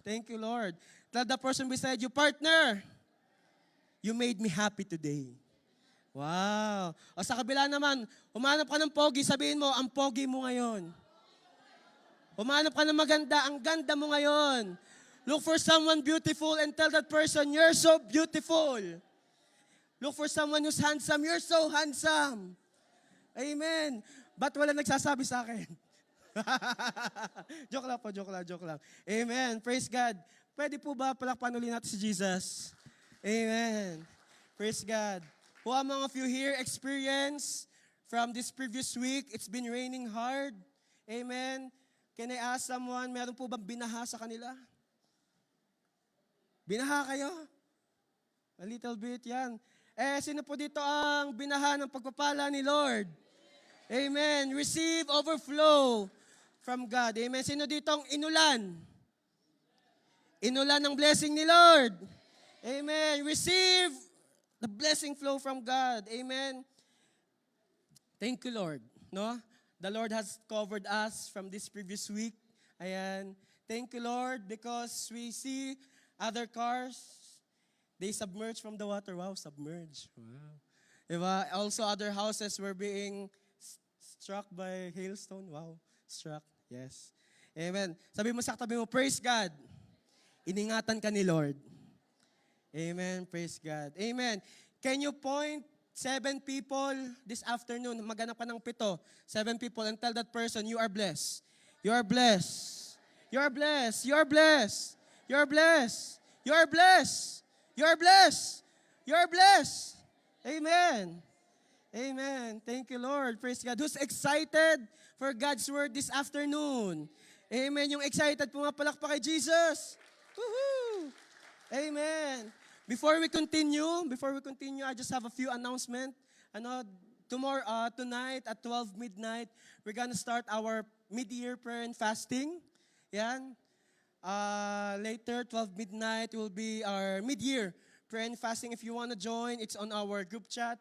Thank you, Lord. Tell the person beside you, partner, you made me happy today. Wow. O sa kabila naman, humanap ka ng pogi, sabihin mo, ang pogi mo ngayon. Humanap ka ng maganda, ang ganda mo ngayon. Look for someone beautiful and tell that person, you're so beautiful. Look for someone who's handsome, you're so handsome. Amen. Ba't wala nagsasabi sa akin? Joke lang po, joke lang. Amen. Praise God. Pwede po ba palakpan ulit natin si Jesus? Amen. Praise God. Who among of you here experience from this previous week, it's been raining hard? Amen. Can I ask someone, meron po bang binaha sa kanila? Binaha kayo? A little bit, yan. Sino po dito ang binaha ng pagpapala ni Lord? Amen. Receive overflow from God. Amen. Sino dito ang inulan? Inulan ng blessing ni Lord. Amen. Receive the blessing flow from God. Amen. Thank you, Lord. No? The Lord has covered us from this previous week. Ayan. Thank you, Lord, because we see other cars, they submerged from the water. Wow, submerged. Wow. Diba? Also, other houses were being struck by hailstone. Wow, struck. Yes. Amen. Sabi mo sa katabi mo, praise God. Iningatan ka ni Lord. Amen. Praise God. Amen. Can you point 7 people this afternoon? Maghanap ka ng 7 people and tell that person, you are blessed. You are blessed. You are blessed. You are blessed. You are blessed. You are blessed. You are blessed. You are blessed. Amen. Amen. Thank you, Lord. Praise God. Who's excited for God's word this afternoon? Amen. Yung excited, pumapalakpak kay Jesus. Woohoo! Amen. Before we continue, I just have a few announcements. Tonight at 12 midnight, we're gonna start our mid-year prayer and fasting. Yan. Later, 12 midnight will be our mid-year prayer and fasting. If you want to join, it's on our group chat.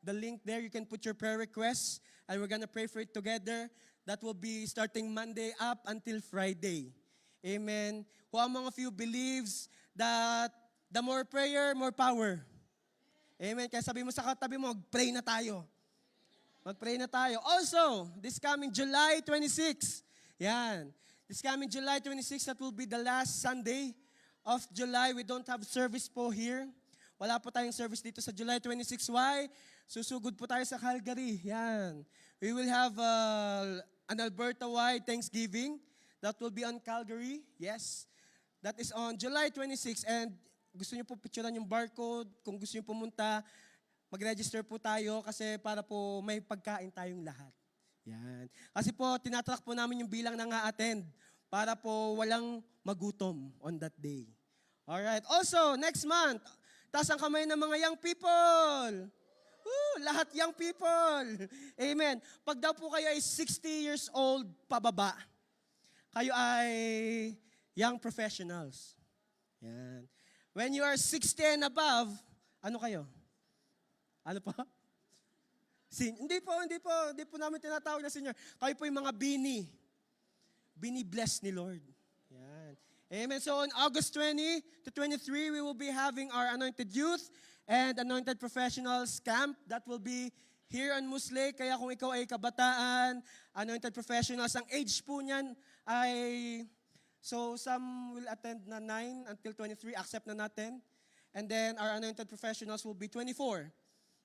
The link there, you can put your prayer requests, and we're going to pray for it together. That will be starting Monday up until Friday. Amen. Who among of you believes that the more prayer, more power? Amen. Kaya sabi mo sa katabi mo, mag-pray na tayo. Mag-pray na tayo. Also, this coming July 26, yan. This coming July 26, that will be the last Sunday of July. We don't have service po here. Wala po tayong service dito sa July 26. Why? Susugod po tayo sa Calgary. Yan. We will have an Alberta-wide Thanksgiving. That will be on Calgary. Yes. That is on July 26. And gusto niyo po picturean yung barcode. Kung gusto niyo pumunta, mag-register po tayo kasi para po may pagkain tayong lahat. Yan. Kasi po, tinatrack po namin yung bilang ng a-attend para po walang magutom on that day. Alright. Also, next month, taas ang kamay ng mga young people. Woo, lahat young people. Amen. Pag daw po kayo ay 60 years old pababa, kayo ay young professionals. Yan. When you are 60 and above, ano kayo? Ano po? Hindi po namin tinatawag na senior. Kayo po yung mga bini. Bini blessed ni Lord. Yan. Amen. So on August 20 to 23, we will be having our Anointed Youth and Anointed Professionals Camp. That will be here on Musley. Kaya kung ikaw ay kabataan, Anointed Professionals, ang age po niyan ay, so some will attend na 9 until 23, accept na natin. And then our Anointed Professionals will be 24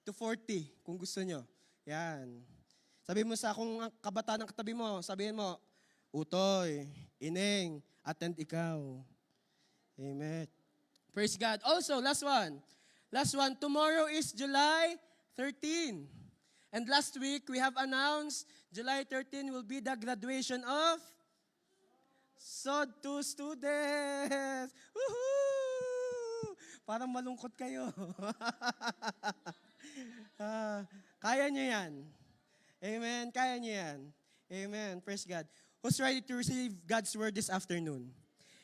to 40, kung gusto nyo. Yan. Sabihin mo sa kung kabataan ng katabi mo, sabihin mo, Utoy, Ineng, attend ikaw. Amen. Praise God. Also, last one. Tomorrow is July 13. And last week, we have announced July 13 will be the graduation of SOD 2 students. Woohoo! Parang malungkot kayo. Kaya nyo yan. Amen. Kaya nyo yan. Amen. Praise God. Who's ready to receive God's word this afternoon?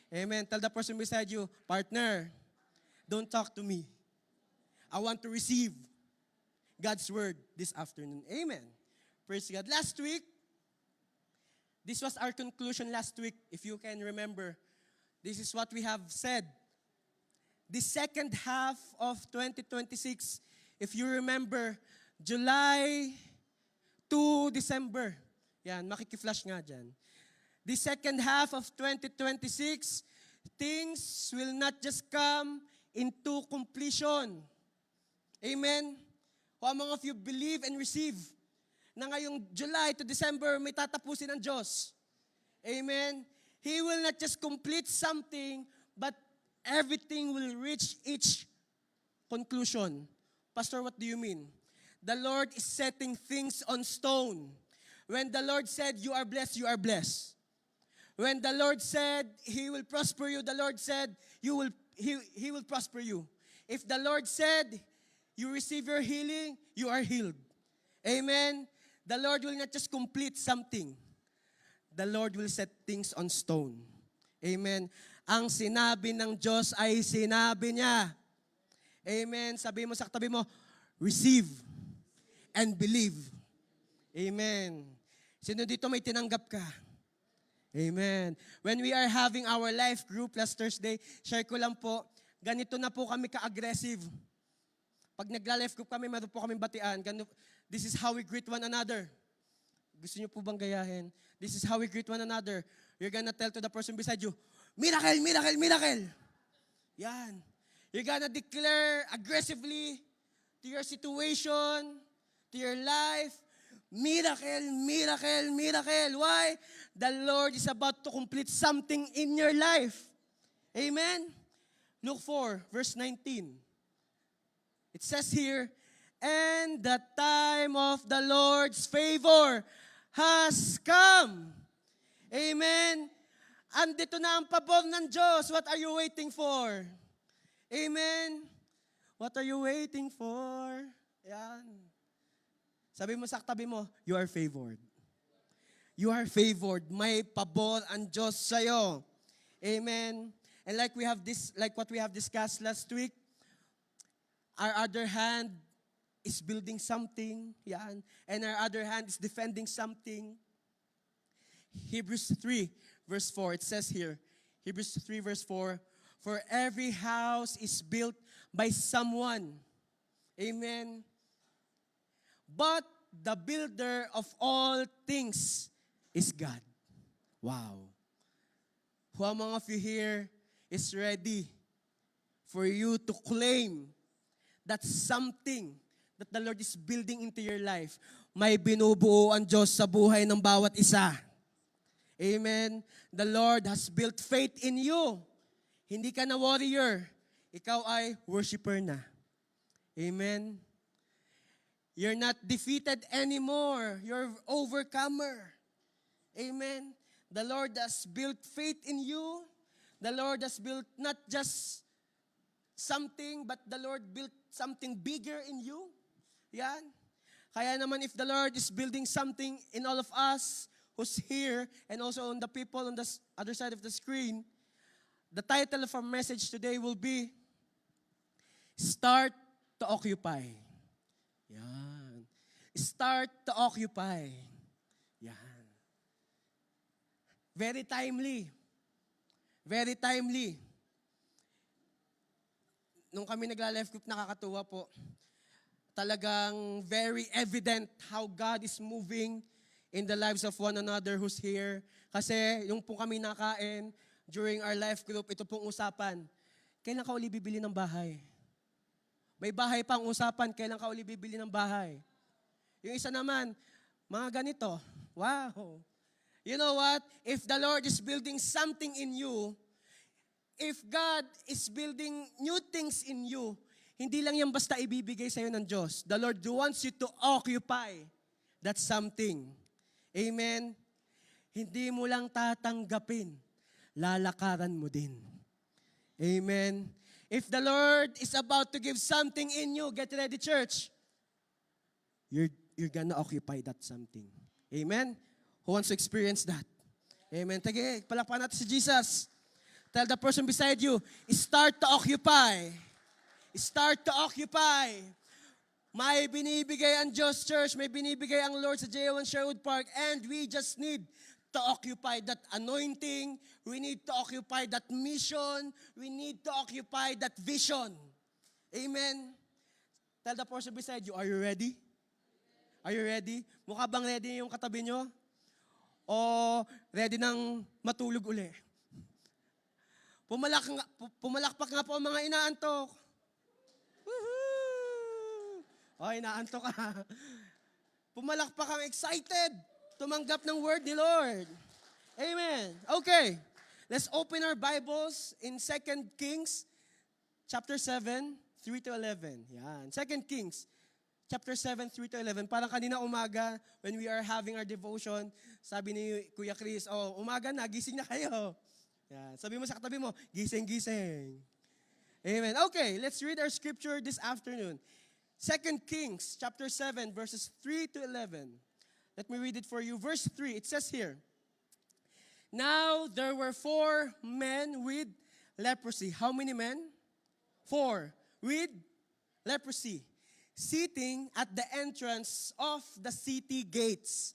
Amen. Tell the person beside you, partner, don't talk to me. I want to receive God's word this afternoon. Amen. Praise God. Last week, this was our conclusion last week, if you can remember. This is what we have said. The second half of 2026, if you remember, July to December. Yan, makikiflash nga dyan. The second half of 2026, things will not just come into completion. Amen? How among of you believe and receive na ngayong July to December may tatapusin ng Diyos? Amen? He will not just complete something, but everything will reach its conclusion. Pastor, what do you mean? The Lord is setting things on stone. When the Lord said, you are blessed, you are blessed. When the Lord said, He will prosper you, the Lord said, He will prosper you. If the Lord said, you receive your healing, you are healed. Amen? The Lord will not just complete something. The Lord will set things on stone. Amen? Ang sinabi ng Diyos ay sinabi niya. Amen? Sabi mo sa katabi mo, receive and believe. Amen. Sino dito may tinanggap ka? Amen. When we are having our life group last Thursday, share ko lang po, ganito na po kami ka-aggressive. Pag nagla-life group kami, meron po kaming batian. This is how we greet one another. Gusto niyo po bang gayahin? This is how we greet one another. You're gonna tell to the person beside you, miracle, miracle, miracle. Yan. You're gonna declare aggressively to your situation, to your life, miracle, miracle, miracle. Why? The Lord is about to complete something in your life. Amen? Luke 4, verse 19. It says here, and the time of the Lord's favor has come. Amen? Andito na ang pabor ng Diyos. What are you waiting for? Amen? What are you waiting for? Yan. Sabi mo sa tabi mo, you are favored. You are favored. May pabor ang Diyos sa'yo. Amen? And like what we have discussed last week, our other hand is building something, yan, and our other hand is defending something. Hebrews 3, verse 4, it says here, Hebrews 3, verse 4, for every house is built by someone. Amen. But the builder of all things is God. Wow. Who among of you here is ready for you to claim that something that the Lord is building into your life, may binubuo ang Diyos sa buhay ng bawat isa? Amen. The Lord has built faith in you. Hindi ka na warrior. Ikaw ay worshiper na. Amen. You're not defeated anymore. You're overcomer. Amen. The Lord has built faith in you. The Lord has built not just something, but the Lord built something bigger in you. Yan. Kaya naman if the Lord is building something in all of us who's here and also on the people on the other side of the screen, the title of our message today will be Start to Occupy. Yan. Start to Occupy. Yan. Very timely. Very timely. Nung kami nagla-life group, nakakatuwa po. Talagang very evident how God is moving in the lives of one another who's here. Kasi yung po kami nakain during our life group, ito pong usapan. Kailan ka uli bibili ng bahay? May bahay pang usapan, kailan ka uli bibili ng bahay? Yung isa naman, mga ganito. Wow. You know what? If the Lord is building something in you, if God is building new things in you, hindi lang yan basta ibibigay sa'yo ng Diyos. The Lord wants you to occupy that something. Amen? Hindi mo lang tatanggapin, lalakaran mo din. Amen? If the Lord is about to give something in you, get ready, church. You're gonna occupy that something. Amen? Who wants to experience that? Amen. Tage, palakpakan natin si Jesus. Tell the person beside you, start to occupy. Start to occupy. May binibigay ang Diyos Church, may binibigay ang Lord sa J1 Sherwood Park, and we just need to occupy that anointing. We need to occupy that mission. We need to occupy that vision. Amen. Tell the person beside you, are you ready? Are you ready? Mukha bang ready yung katabi nyo? O ready nang matulog uli? Pumalakpak nga po ang mga inaantok. Woohoo! O, inaantok ka. Pumalakpak kang excited. Tumanggap ng word ni Lord. Amen. Okay. Let's open our Bibles in 2 Kings chapter 7, 3 to 11. Yan. 2 Kings chapter 7, 3 to 11. Parang kanina umaga, when we are having our devotion, sabi ni Kuya Chris, umaga na, gising na kayo. Yan. Sabi mo sa katabi mo, gising, gising. Amen. Okay, let's read our scripture this afternoon. 2 Kings chapter 7, verses 3 to 11. Let me read it for you. Verse 3, it says here, Now there were 4 men with leprosy. How many men? 4. With leprosy. Sitting at the entrance of the city gates.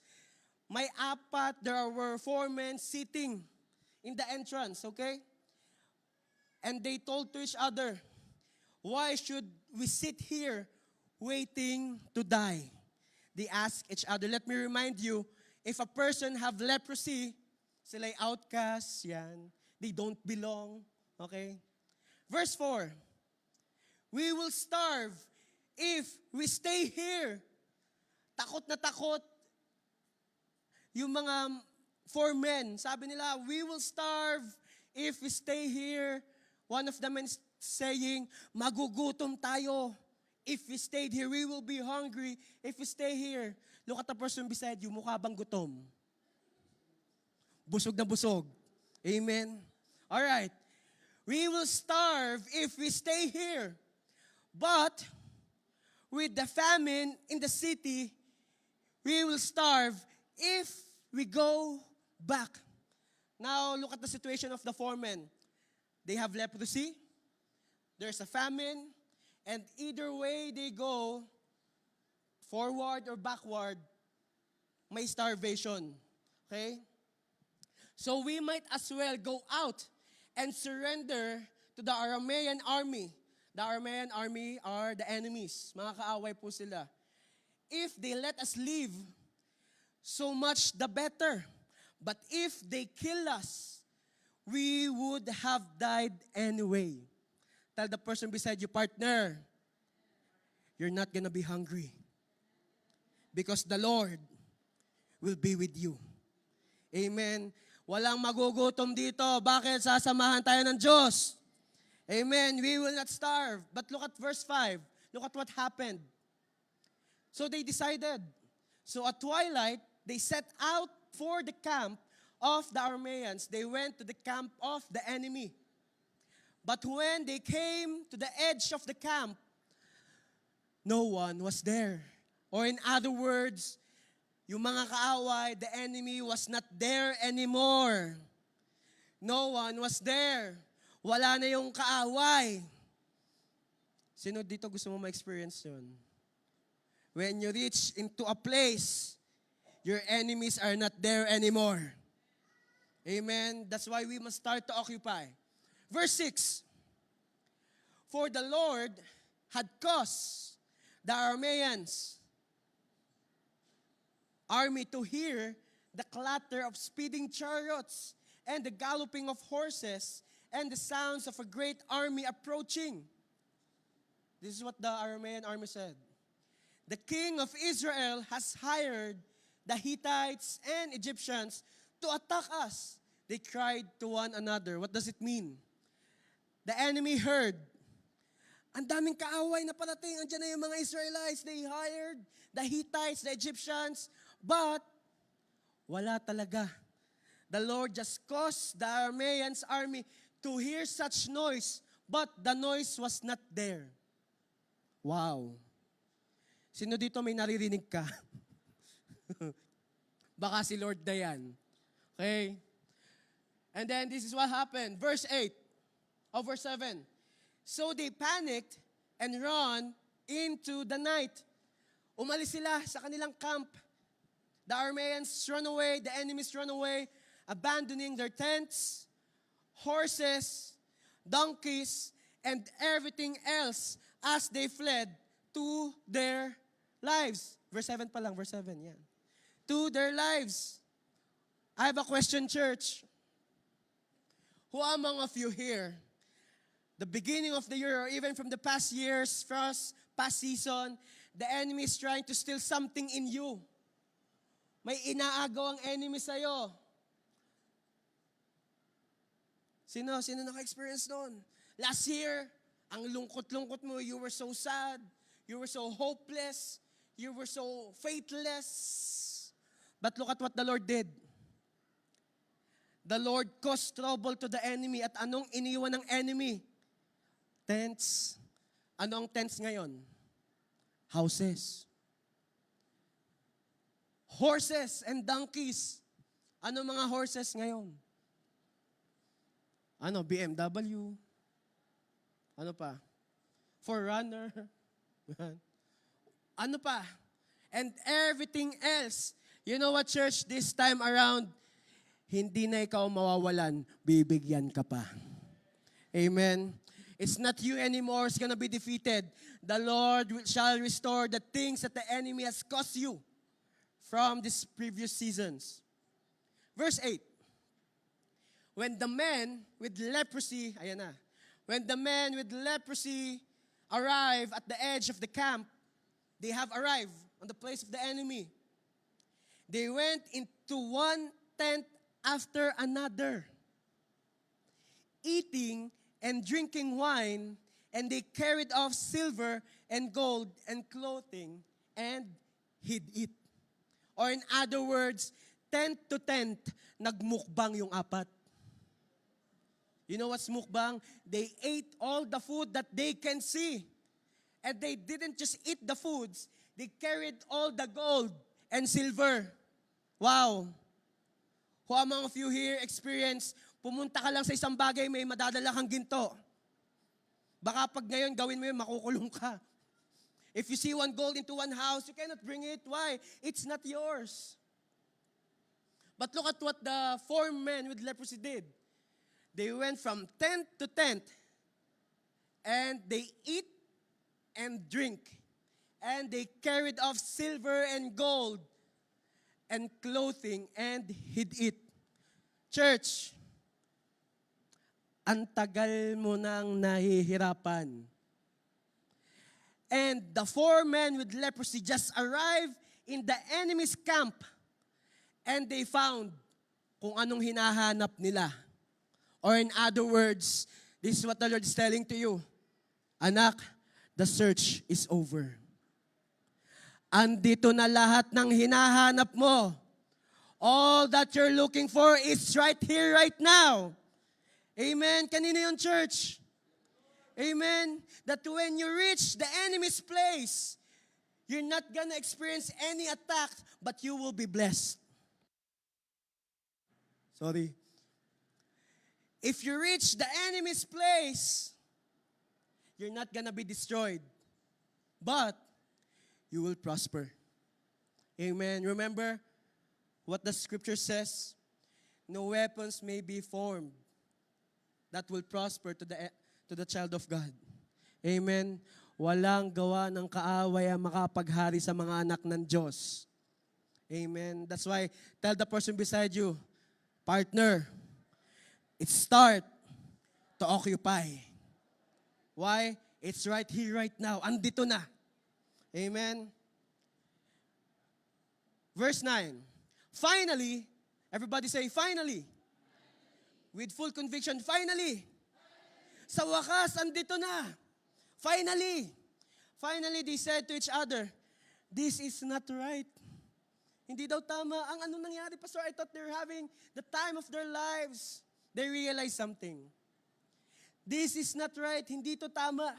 There were 4 men sitting in the entrance, okay? And they told to each other, why should we sit here waiting to die? They asked each other. Let me remind you, if a person have leprosy, sila'y outcasts, yan. They don't belong, okay? Verse 4, we will starve if we stay here. Takot na takot yung mga 4 men. Sabi nila, we will starve if we stay here. One of them is saying, magugutom tayo. If we stayed here, we will be hungry. If we stay here, look at the person beside you, mukha bang gutom? Busog na busog. Amen? Alright. We will starve if we stay here. But, with the famine in the city, we will starve if we go back. Now, look at the situation of the 4 men. They have leprosy. There's a famine. And either way they go, forward or backward, may starvation. Okay? So we might as well go out and surrender to the Aramean army. The Aramean army are the enemies. Mga kaaway po sila. If they let us leave, so much the better. But if they kill us, we would have died anyway. Tell the person beside you, partner, you're not gonna be hungry. Because the Lord will be with you. Amen. Walang magugutom dito. Bakit? Sasamahan tayo ng Diyos. Amen. We will not starve. But look at verse 5. Look at what happened. So they decided. So at twilight, they set out for the camp of the Arameans. They went to the camp of the enemy. But when they came to the edge of the camp, no one was there. Or in other words, yung mga kaaway, the enemy was not there anymore. No one was there. Wala na yung kaaway. Sino dito gusto mo ma-experience yun? When you reach into a place, your enemies are not there anymore. Amen? That's why we must start to occupy. Verse 6, for the Lord had caused the Arameans army to hear the clatter of speeding chariots and the galloping of horses and the sounds of a great army approaching. This is what the Aramean army said. The king of Israel has hired the Hittites and Egyptians to attack us. They cried to one another. What does it mean? The enemy heard, ang daming kaaway na parating, andyan na yung mga Israelites, they hired the Hittites, the Egyptians, but wala talaga. The Lord just caused the Arameans army to hear such noise, but the noise was not there. Wow. Sino dito may naririnig ka? Baka si Lord Dayan. Okay? And then this is what happened. Verse 8. Verse 7. So they panicked and ran into the night. Umalis sila sa kanilang camp. The Arameans run away, the enemies run away, abandoning their tents, horses, donkeys, and everything else as they fled to their lives. Verse 7 pa lang, verse 7, yan. To their lives. I have a question, church. Who among of you here, the beginning of the year or even from the past years, past season, the enemy is trying to steal something in you? May inaagaw ang enemy sa'yo. Sino naka-experience noon? Last year, ang lungkot-lungkot mo, you were so sad, you were so hopeless, you were so faithless. But look at what the Lord did. The Lord caused trouble to the enemy. At anong iniwan ng enemy? Tents. Ano ang tents ngayon? Houses. Horses and donkeys. Ano mga horses ngayon? Ano? BMW. Ano pa? Forerunner. Ano pa? And everything else. You know what, church? This time around, hindi na ikaw mawawalan, bibigyan ka pa. Amen? It's not you anymore who's gonna be defeated. The Lord shall restore the things that the enemy has caused you from these previous seasons. Verse 8. When the men with leprosy, ayan na. When the men with leprosy arrive at the edge of the camp, they have arrived on the place of the enemy. They went into one tent after another, eating and drinking wine, and they carried off silver and gold and clothing and hid it. Or in other words, tent to tent, nagmukbang yung apat. You know what's mukbang? They ate all the food that they can see. And they didn't just eat the foods, they carried all the gold and silver. Wow. Who among of you here experience, pumunta ka lang sa isang bagay, may madadala kang ginto. Baka pag ngayon gawin mo yun, makukulong ka. If you see one gold into one house, you cannot bring it. Why? It's not yours. But look at what the four men with leprosy did. They went from tent to tent, and they eat and drink, and they carried off silver and gold and clothing and hid it. Church, ang tagal mo nang nahihirapan. And the four men with leprosy just arrived in the enemy's camp, and they found kung anong hinahanap nila. Or in other words, this is what the Lord is telling to you. Anak, the search is over. Andito na lahat ng hinahanap mo. All that you're looking for is right here, right now. Amen? Kanino yung church? Amen? That when you reach the enemy's place, you're not gonna experience any attack, but you will be blessed. Sorry. If you reach the enemy's place, you're not gonna be destroyed, but you will prosper. Amen. Remember what the scripture says? No weapons may be formed that will prosper to the child of God. Amen. Walang gawa ng kaaway ang makapaghari sa mga anak ng Diyos. Amen. That's why, tell the person beside you, partner, it's start to occupy. Why? It's right here, right now. Andito na. Amen. Verse 9. Finally, everybody say, finally. With full conviction, finally. Sa wakas, andito na. Finally. Finally, they said to each other, this is not right. Hindi daw tama. Ang ano nangyari, Pastor? I thought they're having the time of their lives. They realized something. This is not right. Hindi to tama.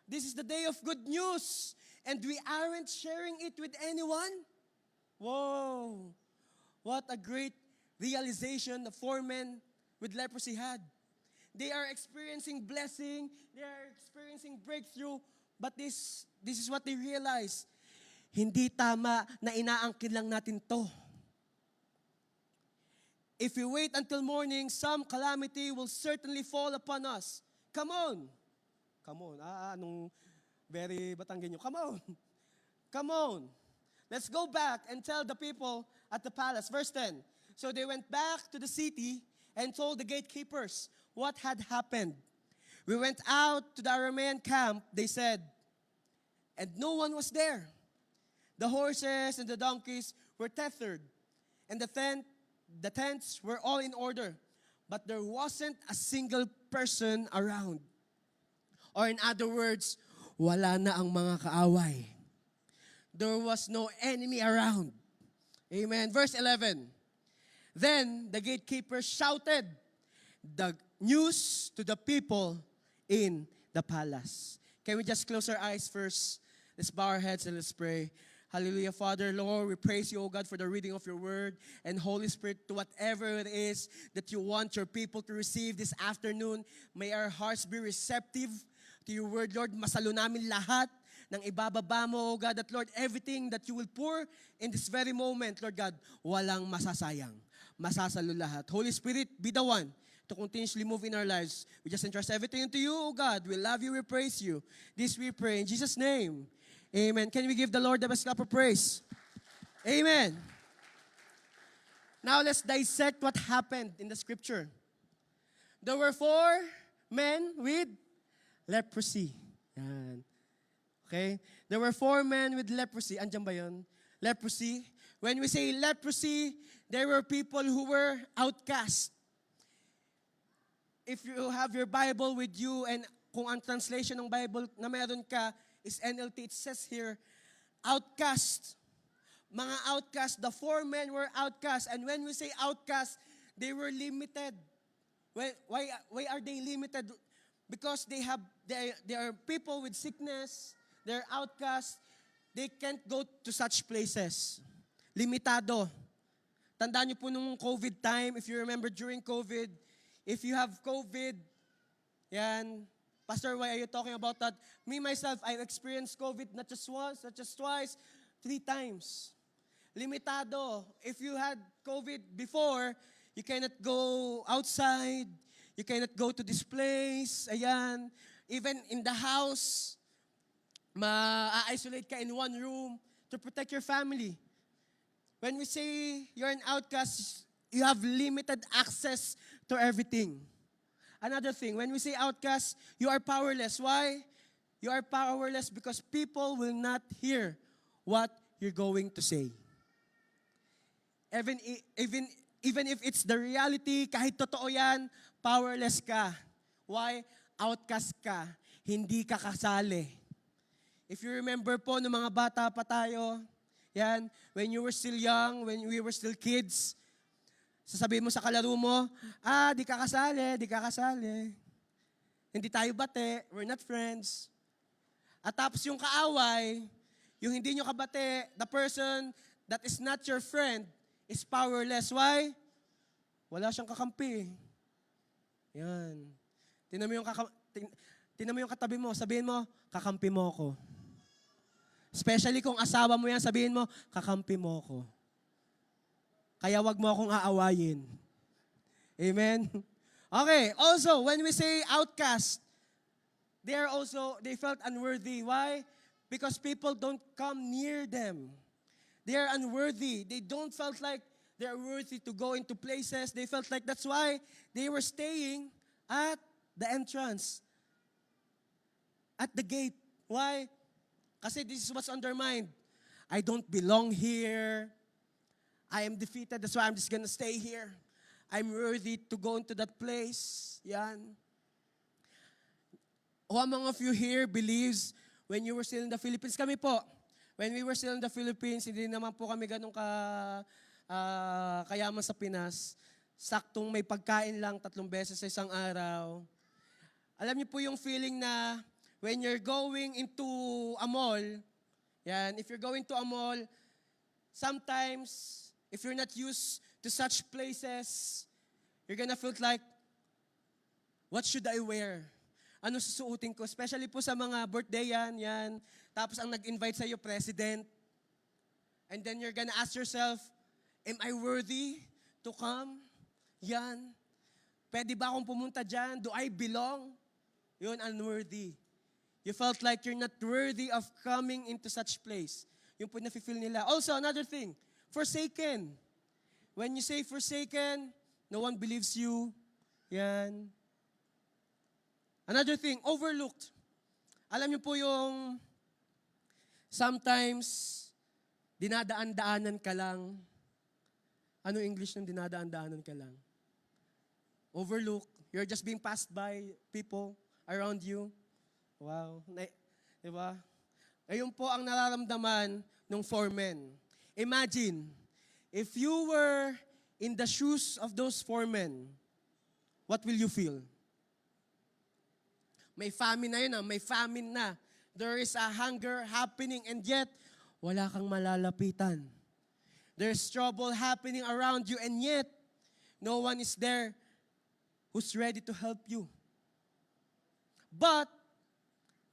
This is the day of good news. And we aren't sharing it with anyone. Whoa. What a great realization the four men with leprosy had. They are experiencing blessing. They are experiencing breakthrough. But this is what they realized. Hindi tama na inaangkin lang natin to. If we wait until morning, some calamity will certainly fall upon us. Come on. Come on. Anong very Batanggenyo. Come on. Come on. Let's go back and tell the people at the palace. Verse 10. So they went back to the city and told the gatekeepers what had happened. We went out to the Aramean camp, they said, and no one was there. The horses and the donkeys were tethered, and the tents were all in order, but there wasn't a single person around. Or in other words, wala na ang mga kaaway. There was no enemy around. Amen. Verse 11. Then the gatekeeper shouted the news to the people in the palace. Can we just close our eyes first? Let's bow our heads and let's pray. Hallelujah, Father, Lord, we praise you, O God, for the reading of your word. And Holy Spirit, to whatever it is that you want your people to receive this afternoon, may our hearts be receptive to your word, Lord. Masalo namin lahat ng ibababa mo, O God, that Lord, everything that you will pour in this very moment, Lord God, walang masasayang. Masasalo lahat. Holy Spirit, be the one to continuously move in our lives. We just entrust everything into you, O God. We love you, we praise you. This we pray in Jesus' name. Amen. Can we give the Lord the best clap of praise? Amen. Now let's dissect what happened in the scripture. There were 4 men with leprosy. Yan. Okay? There were 4 men with leprosy. Andiyan ba yun? Leprosy. When we say leprosy, there were people who were outcast. If you have your Bible with you and kung ang translation ng Bible na meron ka is NLT, it says here, outcast. Mga outcast, the 4 men were outcast. And when we say outcast, they were limited. Why are they limited? Because they are people with sickness, they're outcast, they can't go to such places. Limitado. Tandaan niyo po nung COVID time, if you remember during COVID, if you have COVID, yan, Pastor, why are you talking about that? Me, myself, I've experienced COVID not just once, not just twice, 3 times. Limitado. If you had COVID before, you cannot go outside, you cannot go to this place, ayan. Even in the house, ma-isolate ka in one room to protect your family. When we say you're an outcast, you have limited access to everything. Another thing, when we say outcast, you are powerless. Why? You are powerless because people will not hear what you're going to say. Even if it's the reality, kahit totoo yan, powerless ka. Why? Outcast ka. Hindi ka kasali. If you remember po, nung mga bata pa tayo, yan, when you were still young, when we were still kids, sasabihin mo sa kalaro mo, di ka kasali. Hindi tayo bate, we're not friends. At tapos yung kaaway, yung hindi nyo kabate, the person that is not your friend is powerless. Why? Wala siyang kakampi. Yan. Tingnan mo yung katabi mo, sabihin mo, kakampi mo ako. Especially kung asawa mo yan, sabihin mo, kakampi mo ako. Kaya wag mo akong aawayin. Amen? Okay, also, when we say outcast, they felt unworthy. Why? Because people don't come near them. They are unworthy. They don't felt like they are worthy to go into places. They felt like that's why they were staying at the entrance, at the gate. Why? Kasi this is what's on their mind. I don't belong here. I am defeated, that's why I'm just gonna stay here. I'm worthy to go into that place. Yan. Who among of you here believes when you were still in the Philippines? Kami po. When we were still in the Philippines, hindi naman po kami ganun kayaman sa Pinas. Saktong may pagkain lang 3 beses sa isang araw. Alam niyo po yung feeling na when you're going into a mall, yan, if you're going to a mall, sometimes, if you're not used to such places, you're gonna feel like, what should I wear? Ano susuotin ko? Especially po sa mga birthday yan. Tapos ang nag-invite sa'yo, president. And then you're gonna ask yourself, am I worthy to come? Yan. Pwede ba akong pumunta dyan? Do I belong? Yun, unworthy. You felt like you're not worthy of coming into such place. Yung po nafe-feel nila. Also, another thing, forsaken. When you say forsaken, no one believes you. Yan. Another thing, overlooked. Alam niyo po yung sometimes dinadaan-daanan ka lang. Ano English ng dinadaan-daanan ka lang? Overlook. You're just being passed by people around you. Wow. Diba? Ayun po ang nararamdaman ng foremen. Imagine, if you were in the shoes of those foremen, what will you feel? May famine na yun, may famine na. There is a hunger happening and yet, wala kang malalapitan. There's trouble happening around you and yet, no one is there who's ready to help you. But,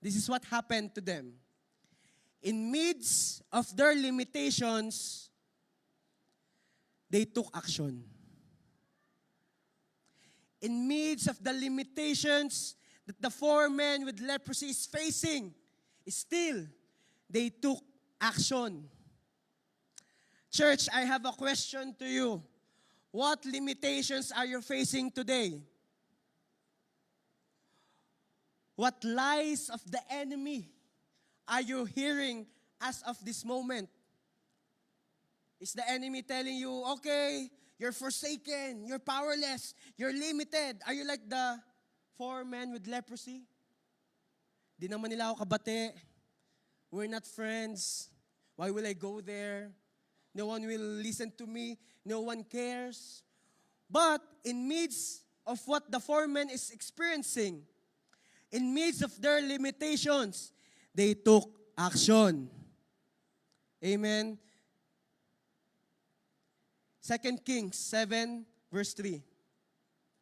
this is what happened to them. In midst of their limitations, they took action. In midst of the limitations that the 4 men with leprosy is facing, still, they took action. Church, I have a question to you. What limitations are you facing today? What lies of the enemy are you hearing as of this moment? Is the enemy telling you, okay, you're forsaken, you're powerless, you're limited? Are you like the 4 men with leprosy? Di naman nila ako kabate. We're not friends. Why will I go there? No one will listen to me. No one cares. But in midst of what the 4 men is experiencing, in midst of their limitations, they took action. Amen. 2 Kings 7, verse 3. It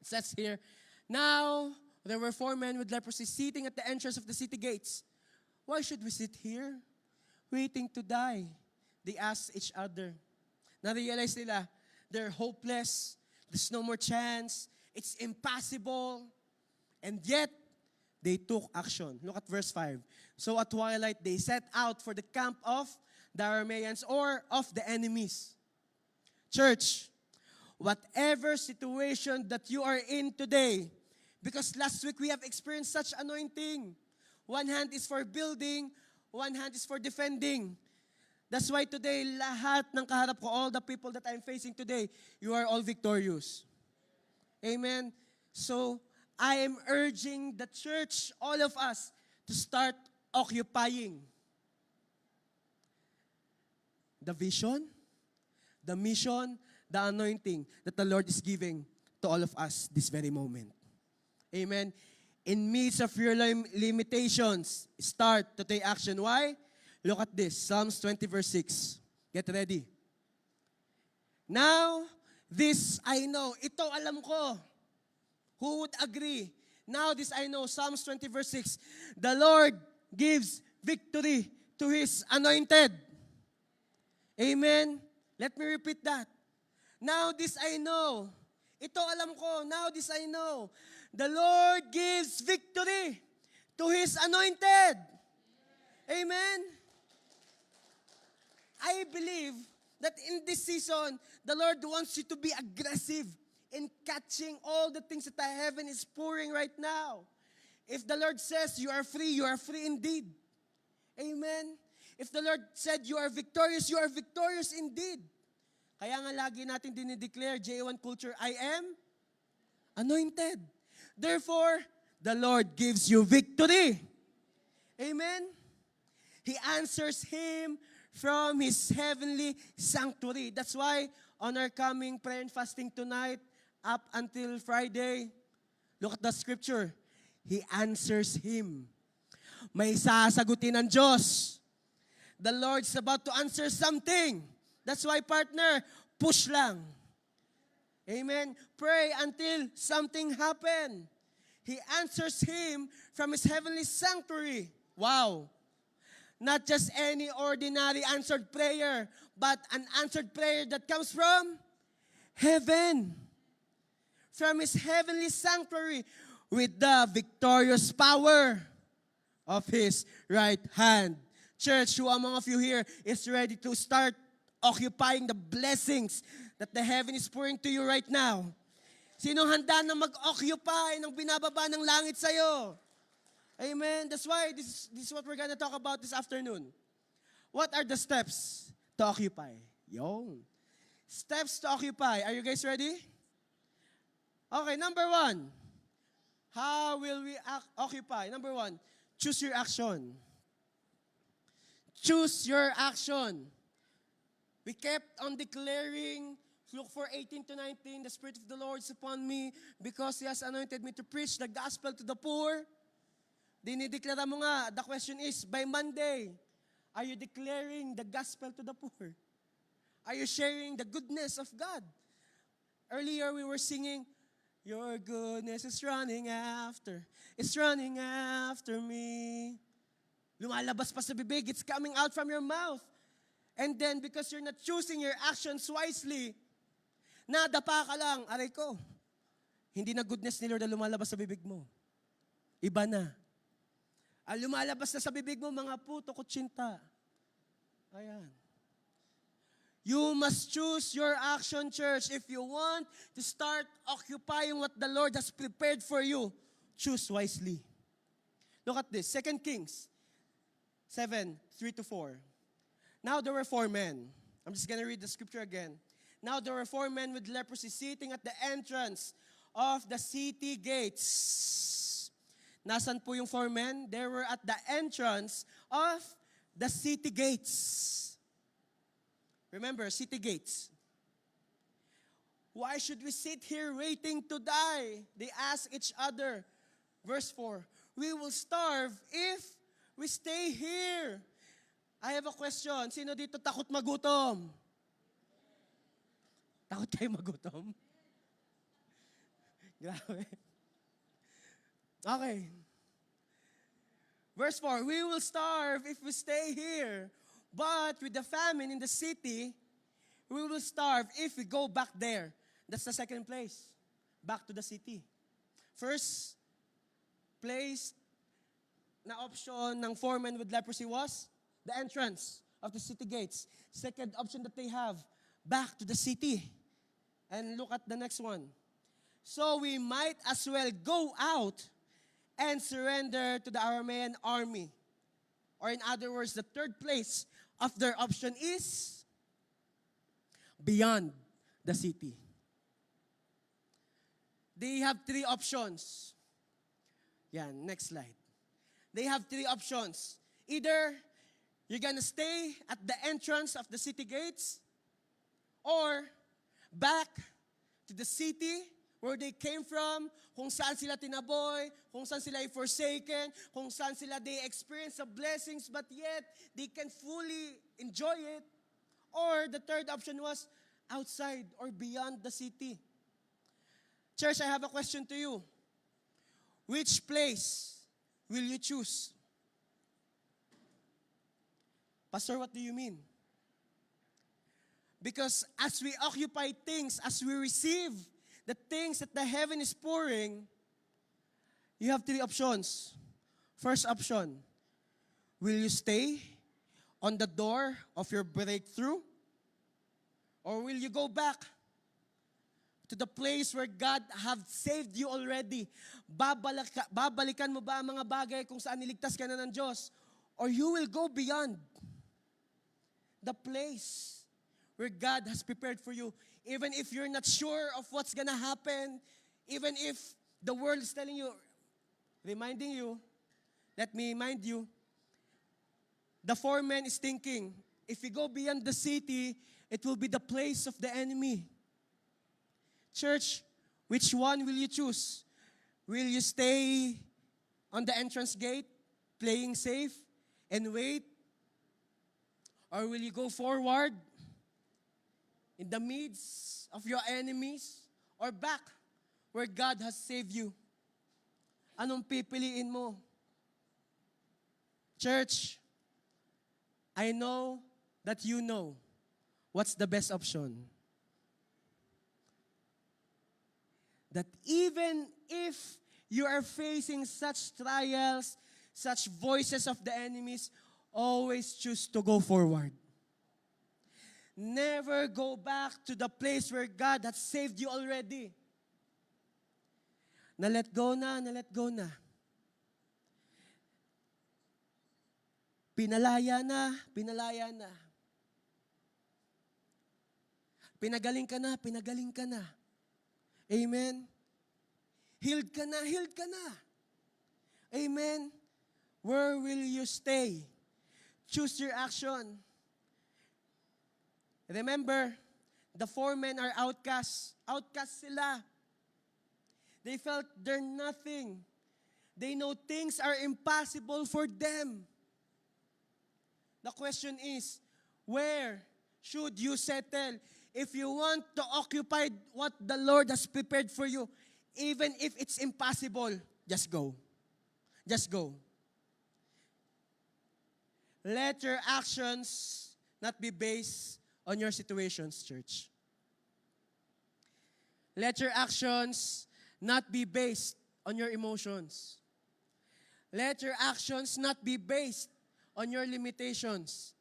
says here, now there were 4 men with leprosy sitting at the entrance of the city gates. Why should we sit here, waiting to die? They asked each other. Na-realize nila, they're hopeless, there's no more chance, it's impossible, and yet, they took action. Look at verse 5. So at twilight, they set out for the camp of the Arameans or of the enemies. Church, whatever situation that you are in today, because last week we have experienced such anointing. One hand is for building, one hand is for defending. That's why today, lahat ng kaharap ko, all the people that I'm facing today, you are all victorious. Amen? So, I am urging the church, all of us, to start occupying the vision, the mission, the anointing that the Lord is giving to all of us this very moment. Amen? In midst of your limitations, start to take action. Why? Look at this, Psalms 20 verse 6. Get ready. Now, this I know. Ito alam ko. Who would agree? Now this I know, Psalms 20 verse 6. The Lord gives victory to His anointed. Amen? Let me repeat that. Now this I know. Ito alam ko. Now this I know. The Lord gives victory to His anointed. Amen? I believe that in this season, the Lord wants you to be aggressive in catching all the things that the heaven is pouring right now. If the Lord says you are free indeed. Amen? If the Lord said you are victorious indeed. Kaya nga lagi natin dinideclare, J1 Culture, I am anointed. Therefore, the Lord gives you victory. Amen? He answers him from His heavenly sanctuary. That's why on our coming prayer and fasting tonight, up until Friday, look at the scripture. He answers him. May sasagutin ng Diyos. The Lord's about to answer something. That's why, partner, push lang. Amen? Pray until something happen. He answers him from His heavenly sanctuary. Wow. Not just any ordinary answered prayer, but an answered prayer that comes from heaven, from His heavenly sanctuary, with the victorious power of His right hand. Church, who among of you here is ready to start occupying the blessings that the heaven is pouring to you right now? Sino handa na mag-occupy ng binababa ng langit sa'yo? Amen. That's why this is what we're gonna talk about this afternoon. What are the steps to occupy? Yo. Steps to occupy. Are you guys ready? Okay, number 1. How will we occupy? Number 1, choose your action. Choose your action. We kept on declaring, Luke 4:18 to 19, the Spirit of the Lord is upon me because He has anointed me to preach the gospel to the poor. Dinideklara mo nga, the question is, by Monday, are you declaring the gospel to the poor? Are you sharing the goodness of God? Earlier we were singing, your goodness is running after me. Lumalabas pa sa bibig, it's coming out from your mouth. And then because you're not choosing your actions wisely, nadapa ka lang, aray ko, hindi na goodness ni Lord na lumalabas sa bibig mo. Iba na. Ang lumalabas na sa bibig mo, mga puto, kutsinta. Ayan. You must choose your action, church. If you want to start occupying what the Lord has prepared for you, choose wisely. Look at this. 2 Kings 7:3-4. Now there were 4 men. I'm just going to read the scripture again. Now there were 4 men with leprosy sitting at the entrance of the city gates. Nasaan po yung 4 men? They were at the entrance of the city gates. Remember, city gates. Why should we sit here waiting to die? They asked each other. Verse 4, we will starve if we stay here. I have a question. Sino dito takot magutom? Takot kayo magutom? Grabe. Okay. Verse 4, we will starve if we stay here. But with the famine in the city, we will starve if we go back there. That's the second place. Back to the city. First place na option ng 4 men with leprosy was the entrance of the city gates. Second option that they have, back to the city. And look at the next one. So we might as well go out and surrender to the Aramean army. Or in other words, the third place of their option is beyond the city. They have 3 options. Yan, next slide. They have 3 options. Either you're gonna stay at the entrance of the city gates, or back to the city where they came from, kung saan sila tinaboy, kung saan sila forsaken, kung saan sila they experience the blessings but yet they can fully enjoy it. Or the third option was outside or beyond the city. Church, I have a question to you. Which place will you choose? Pastor, what do you mean? Because as we occupy things, as we receive the things that the heaven is pouring, you have 3 options. First option, will you stay on the door of your breakthrough? Or will you go back to the place where God have saved you already? Babalikan mo ba ang mga bagay kung saan niligtas ka na ng Diyos? Or you will go beyond the place where God has prepared for you? Even if you're not sure of what's gonna happen, even if the world is telling you, reminding you, let me remind you, the 4 men is thinking, if we go beyond the city, it will be the place of the enemy. Church, which one will you choose? Will you stay on the entrance gate, playing safe, and wait? Or will you go forward in the midst of your enemies, or back where God has saved you? Anong pipiliin mo? Church, I know that you know what's the best option. That even if you are facing such trials, such voices of the enemies, always choose to go forward. Never go back to the place where God has saved you already. Na-let go na, na-let go na. Pinalaya na, pinalaya na. Pinagaling ka na, pinagaling ka na. Amen? Healed ka na, healed ka na. Amen? Where will you stay? Choose your action. Remember, the 4 men are outcasts. Outcasts sila. They felt they're nothing. They know things are impossible for them. The question is, where should you settle? If you want to occupy what the Lord has prepared for you, even if it's impossible, just go. Just go. Let your actions not be based on your situations, church. Let your actions not be based on your emotions. Let your actions not be based on your limitations.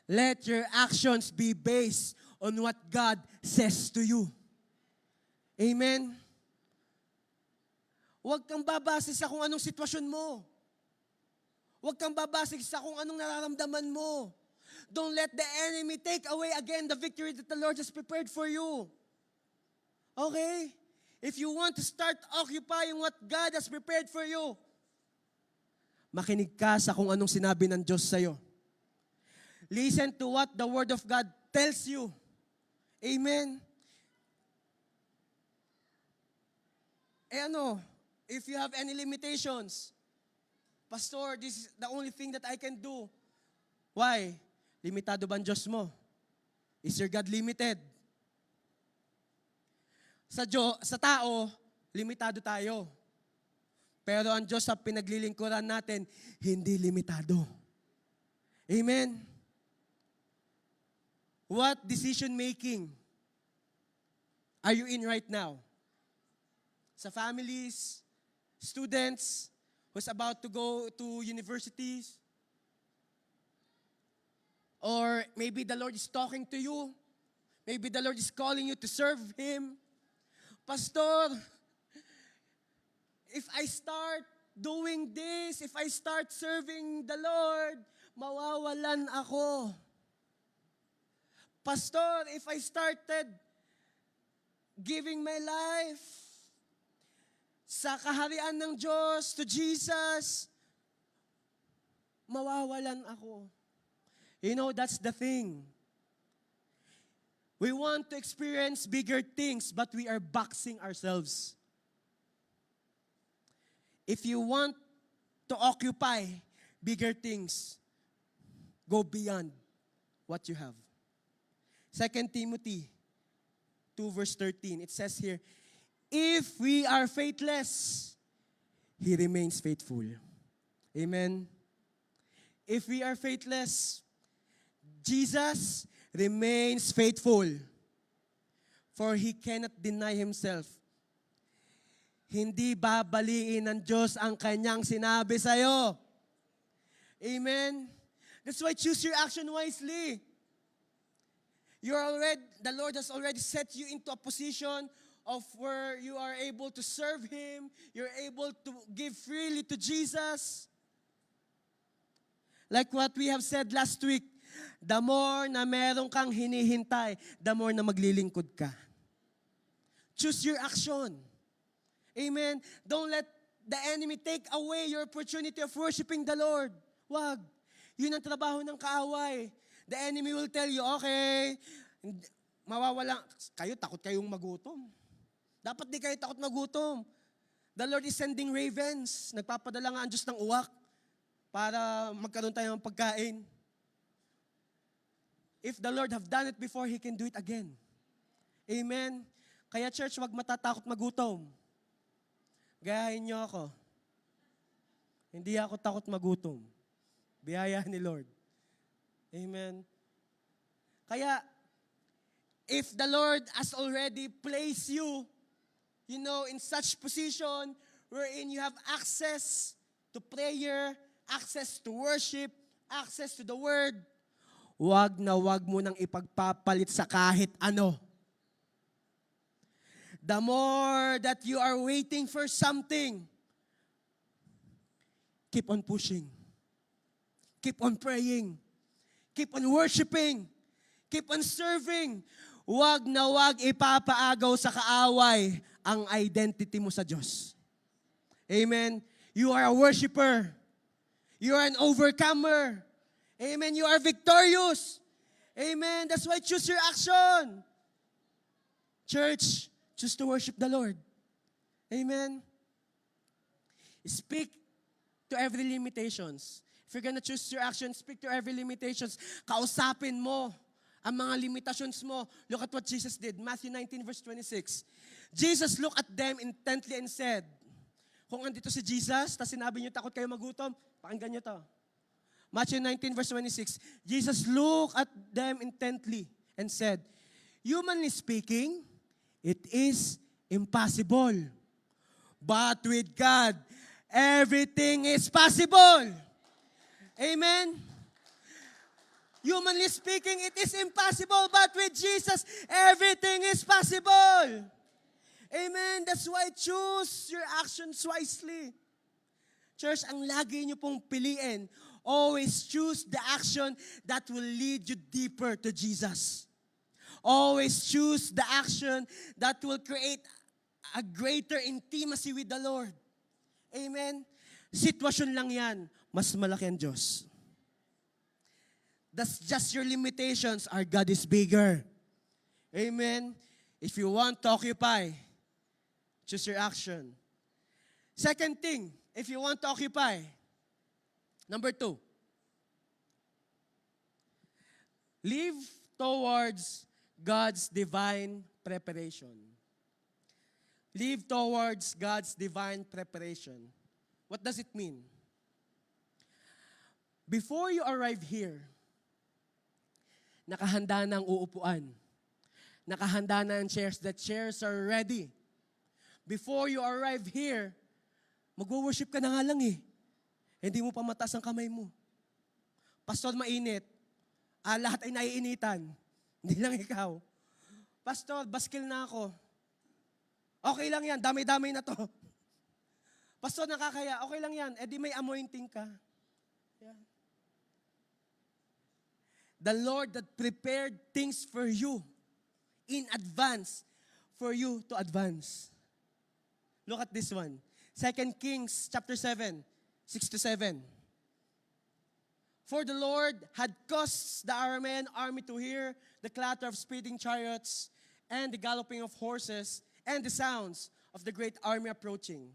Let your actions be based on what God says to you. Amen? Huwag kang babase sa kung anong sitwasyon mo. Huwag kang babase sa kung anong nararamdaman mo. Don't let the enemy take away again the victory that the Lord has prepared for you. Okay? If you want to start occupying what God has prepared for you, makinig ka sa kung anong sinabi ng Diyos sa'yo. Listen to what the Word of God tells you. Amen? If you have any limitations, Pastor, this is the only thing that I can do. Why? Limitado ba ang Diyos mo? Is your God limited? Sa tao, limitado tayo. Pero ang Diyos sa pinaglilingkuran natin, hindi limitado. Amen? What decision making are you in right now? Sa families, students who's about to go to universities, or maybe the Lord is talking to you, maybe the Lord is calling you to serve Him. Pastor, if I start doing this, if I start serving the Lord, mawawalan ako. Pastor, if I started giving my life sa kaharian ng Diyos, to Jesus, mawawalan ako. You know, that's the thing. We want to experience bigger things, but we are boxing ourselves. If you want to occupy bigger things, go beyond what you have. 2 Timothy 2 verse 13, it says here, if we are faithless, He remains faithful. Amen? If we are faithless, Jesus remains faithful. For He cannot deny Himself. Hindi babaliin ng Diyos ang Kanyang sinabi sa'yo. Amen? That's why choose your action wisely. The Lord has already set you into a position of where you are able to serve Him. You're able to give freely to Jesus. Like what we have said last week, the more na meron kang hinihintay, the more na maglilingkod ka. Choose your action. Amen? Don't let the enemy take away your opportunity of worshiping the Lord. Wag. Yun ang trabaho ng kaaway. The enemy will tell you, okay, mawawala, takot kayong magutom. Dapat di kayo takot magutom. The Lord is sending ravens. Nagpapadala nga ang Diyos ng uwak para magkaroon tayo ng pagkain. If the Lord have done it before, He can do it again. Amen? Kaya church, wag matatakot magutom. Gayahin niyo ako. Hindi ako takot magutom. Biyaya ni Lord. Amen. Kaya, if the Lord has already placed you, in such position wherein you have access to prayer, access to worship, access to the Word, wag na wag mo nang ipagpapalit sa kahit ano. The more that you are waiting for something, keep on pushing. Keep on praying. Keep on worshiping. Keep on serving. Wag na wag ipapaagaw sa kaaway ang identity mo sa Diyos. Amen. You are a worshiper. You are an overcomer. Amen. You are victorious. Amen. That's why choose your action. Church, choose to worship the Lord. Amen. Speak to every limitations. If you're gonna choose your action, speak to every limitations. Kausapin mo ang mga limitations mo. Look at what Jesus did. Matthew 19 verse 26. Jesus looked at them intently and said, kung andito si Jesus, tapos sinabi niyo, takot kayo magutom, pakinggan niyo to. Matthew 19 verse 26. Jesus looked at them intently and said, humanly speaking, it is impossible. But with God, everything is possible. Amen? Humanly speaking, it is impossible, but with Jesus, everything is possible. Amen? That's why choose your actions wisely. Church, ang lagi niyo pong piliin, always choose the action that will lead you deeper to Jesus. Always choose the action that will create a greater intimacy with the Lord. Amen? Sitwasyon lang yan. Mas malaki ang Diyos. That's just your limitations. Our God is bigger. Amen? If you want to occupy, choose your action. Second thing, if you want to occupy, number 2, live towards God's divine preparation. Live towards God's divine preparation. What does it mean? Before you arrive here, nakahanda na ang uupuan. Nakahanda na ang chairs. The chairs are ready. Before you arrive here, mag-worship ka na nga lang eh. Hindi mo pa mataas ang kamay mo. Pastor, mainit. Lahat ay naiinitan. Hindi lang ikaw. Pastor, baskil na ako. Okay lang yan, damay-damay na to. Pastor, nakakaya, okay lang yan. Eh di may anointing ka. Yeah. The Lord that prepared things for you in advance for you to advance. Look at this one. 2 Kings chapter 7, 6-7. For the Lord had caused the Aramean army to hear the clatter of speeding chariots and the galloping of horses and the sounds of the great army approaching.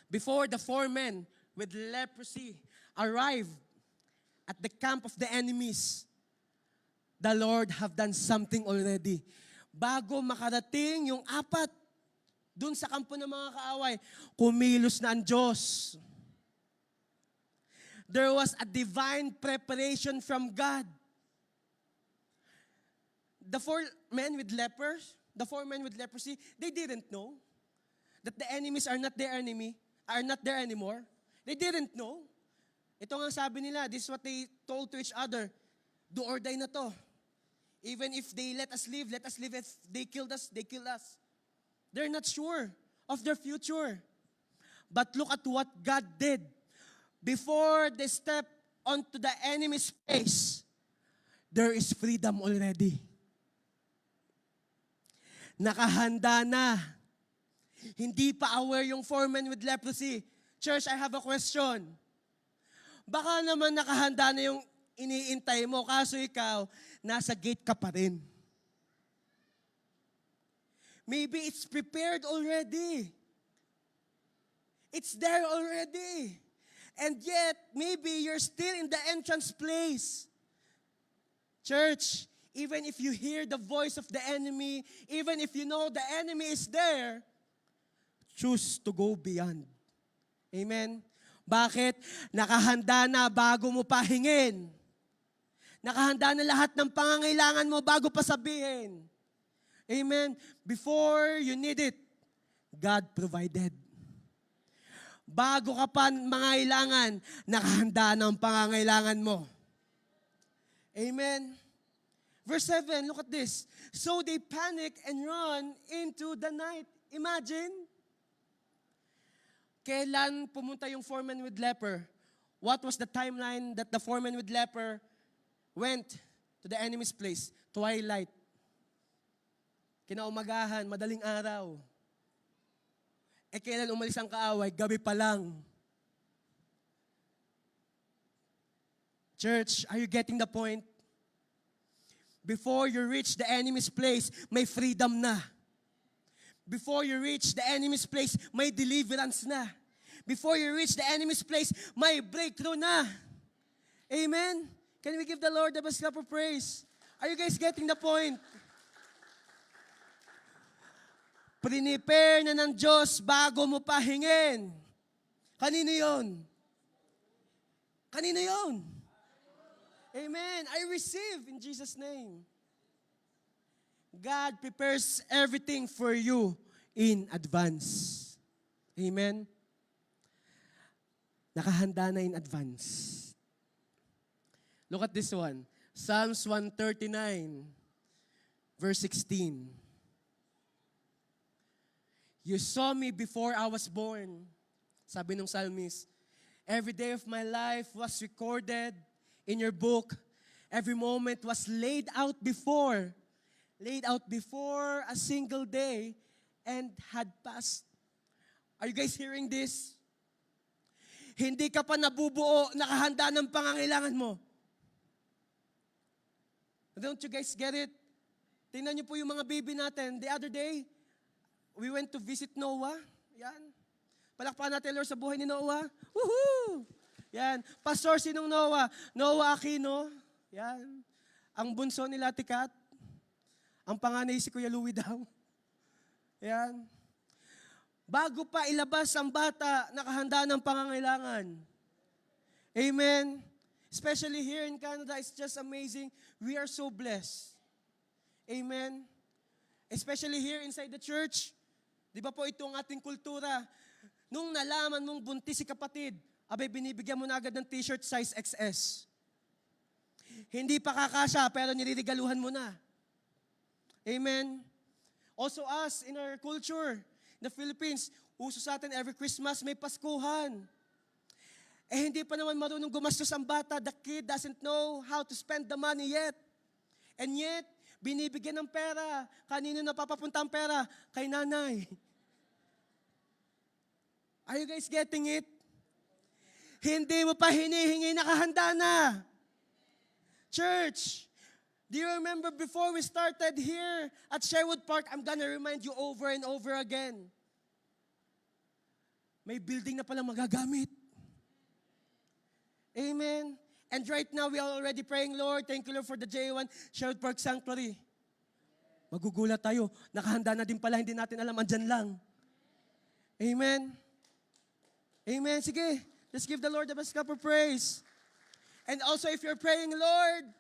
Before the 4 men with leprosy arrived at the camp of the enemies, the Lord have done something already. Bago makarating yung 4 dun sa kampo ng mga kaaway, kumilos na ang Diyos. There was a divine preparation from God. The 4 men with leprosy, they didn't know that the enemies are not their enemy, are not there anymore. They didn't know. Ito nga sabi nila, this is what they told to each other, do or die na to. Even if they let us live. If they killed us, they killed us. They're not sure of their future. But look at what God did. Before they step onto the enemy's face, there is freedom already. Nakahanda na. Hindi pa aware yung 4 men with leprosy. Church, I have a question. Baka naman nakahanda na yung iniintay mo, kaso ikaw, nasa gate ka pa rin. Maybe it's prepared already. It's there already. And yet, maybe you're still in the entrance place. Church, even if you hear the voice of the enemy, even if you know the enemy is there, choose to go beyond. Amen? Bakit? Nakahanda na bago mo pahingin. Nakahanda na lahat ng pangangailangan mo bago pa sabihin. Amen. Before you need it, God provided. Bago ka pa mangailangan, nakahanda na ang pangangailangan mo. Amen. Verse 7, look at this. So they panic and run into the night. Imagine, kailan pumunta yung foreman with leper? What was the timeline that the foreman with leper went to the enemy's place? Twilight. Kinaumagahan, madaling araw. Kailan umalis ang kaaway? Gabi pa lang. Church, are you getting the point? Before you reach the enemy's place, may freedom na. Before you reach the enemy's place, may deliverance na. Before you reach the enemy's place, may breakthrough na. Amen? Can we give the Lord the best clap of praise? Are you guys getting the point? Prepare na ng Diyos bago mo pa hingin. Kanino yun? Kanino yun? Amen. I receive in Jesus' name. God prepares everything for you in advance. Amen. Nakahanda na in advance. Look at this one. Psalms 139, verse 16. You saw me before I was born. Sabi ng psalmist, every day of my life was recorded in your book. Every moment was laid out before a single day and had passed. Are you guys hearing this? Hindi ka pa nabubuo, nakahanda ng pangangailangan mo. Don't you guys get it? Tingnan niyo po yung mga baby natin. The other day, we went to visit Noah. Yan. Palakpakan natin, Lord, sa buhay ni Noah. Woohoo! Yan. Pastor, sinong Noah? Noah Aquino. Yan. Ang bunso nila Tikat. Ang panganay si Kuya Louie daw. Yan. Bago pa ilabas ang bata, nakahanda ng pangangailangan. Amen. Especially here in Canada, it's just amazing. We are so blessed. Amen. Especially here inside the church. Di ba po ito ang ating kultura? Nung nalaman mong buntis si kapatid, abay binibigyan mo na agad ng t-shirt size XS. Hindi pa kakasya, pero nilirigaluhan mo na. Amen. Also us, in our culture, in the Philippines, uso sa atin every Christmas may Paskuhan. Hindi pa naman marunong gumastos ang bata. The kid doesn't know how to spend the money yet. And yet, binibigyan ng pera. Kanino napapapunta ang pera? Kay nanay. Are you guys getting it? Hindi mo pa hinihingi, nakahanda na. Church, do you remember before we started here at Sherwood Park, I'm gonna remind you over and over again. May building na palang magagamit. Amen. And right now, we are already praying, Lord, thank you, Lord, for the J1 Sherwood Park Sanctuary. Magugulat tayo. Nakahanda na din pala, hindi natin alam, andyan lang. Amen. Amen. Sige, let's give the Lord the best clap of praise. And also, if you're praying, Lord,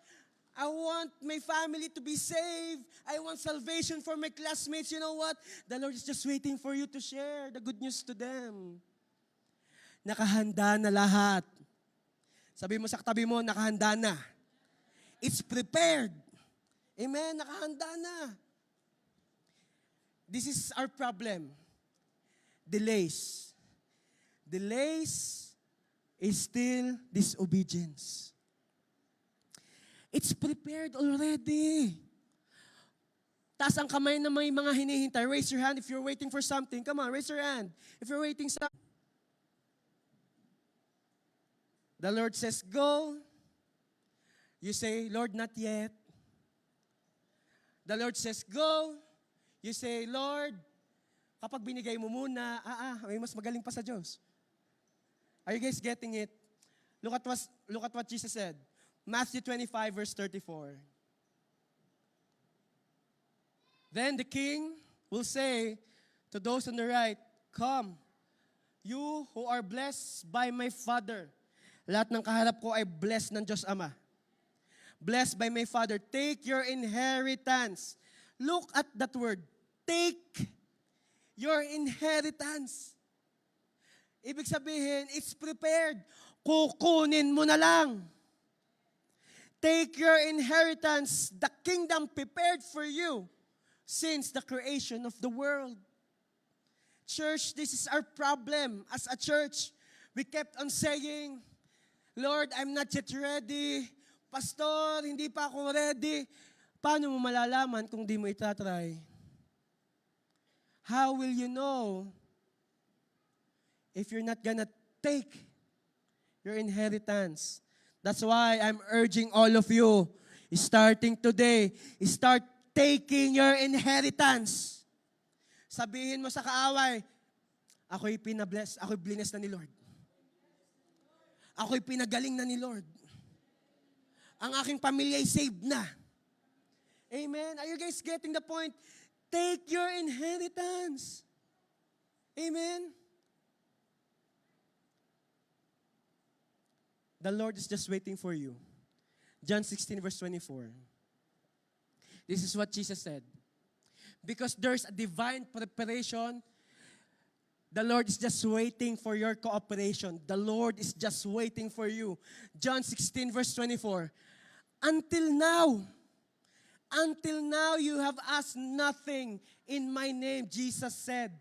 I want my family to be saved. I want salvation for my classmates. You know what? The Lord is just waiting for you to share the good news to them. Nakahanda na lahat. Sabi mo sa katabi mo, nakahanda na. It's prepared. Amen, nakahanda na. This is our problem. Delays. Delays is still disobedience. It's prepared already. Taas ang kamay na may mga hinihintay. Raise your hand if you're waiting for something. Come on, raise your hand. If you're waiting something. The Lord says, go. You say, Lord, not yet. The Lord says, go. You say, Lord, kapag binigay mo muna, may mas magaling pa sa Diyos. Are you guys getting it? Look at what Jesus said. Matthew 25, verse 34. Then the king will say to those on the right, come, you who are blessed by my Father. Lahat ng kaharap ko ay blessed ng Diyos Ama. blessed by my Father. Take your inheritance. Look at that word. Take your inheritance. Ibig sabihin, it's prepared. Kukunin mo na lang. Take your inheritance. The kingdom prepared for you since the creation of the world. Church, this is our problem as a church. We kept on saying, Lord, I'm not yet ready. Pastor, hindi pa ako ready. Paano mo malalaman kung di mo itatry? How will you know if you're not gonna take your inheritance? That's why I'm urging all of you, starting today, start taking your inheritance. Sabihin mo sa kaaway, ako'y pinabless, ako'y bless na ni Lord. Ako'y pinagaling na ni Lord. Ang aking pamilya ay saved na. Amen? Are you guys getting the point? Take your inheritance. Amen? The Lord is just waiting for you. John 16 verse 24. This is what Jesus said. Because there's a divine preparation, the Lord is just waiting for your cooperation. The Lord is just waiting for you. John 16 verse 24. Until now you have asked nothing in my name, Jesus said.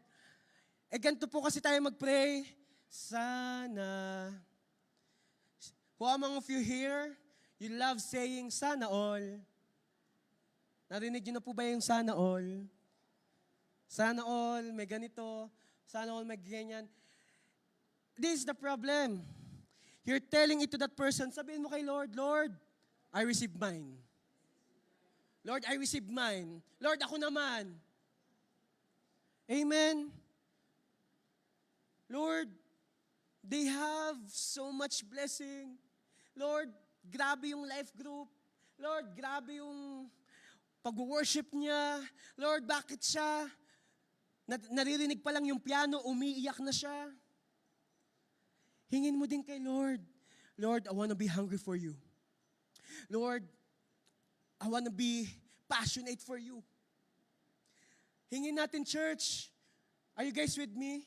Ganito po kasi tayo mag-pray. Sana. Who among of you here, you love saying, sana all? Narinig niyo na po ba yung sana all? Sana all, may ganito. Sana all, may ganyan. This is the problem. You're telling it to that person. Sabihin mo kay Lord, Lord, I receive mine. Lord, I receive mine. Lord, ako naman. Amen? Lord, they have so much blessing. Lord, grabe yung life group. Lord, grabe yung pag-worship niya. Lord, bakit siya? Naririnig pa lang yung piano, umiiyak na siya. Hingin mo din kay Lord. Lord, I want to be hungry for you. Lord, I want to be passionate for you. Hingin natin, church. Are you guys with me?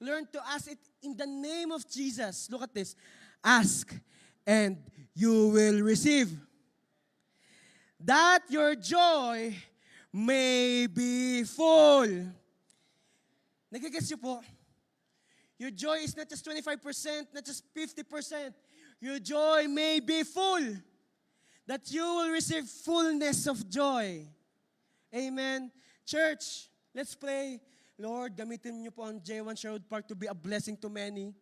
Learn to ask it in the name of Jesus. Look at this. Ask, and you will receive. That your joy may be full. Nagigets niyo po? Your joy is not just 25%, not just 50%. Your joy may be full. That you will receive fullness of joy. Amen. Church, let's pray. Lord, gamitin niyo po ang J1 Sherwood Park to be a blessing to many.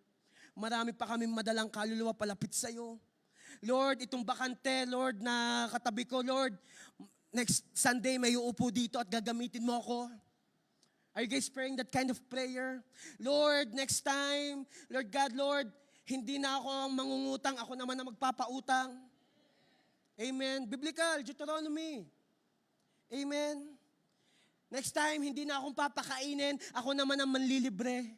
Marami pa kaming madalang kaluluwa palapit sa iyo. Lord, itong bakante, Lord, na katabi ko, Lord, next Sunday may uupo dito at gagamitin mo ako. Are you guys praying that kind of prayer? Lord, next time, Lord God, Lord, hindi na ako ang mangungutang, ako naman ang magpapautang. Amen. Biblical, Deuteronomy. Amen. Next time, hindi na akong papakainin, ako naman ang manlilibre.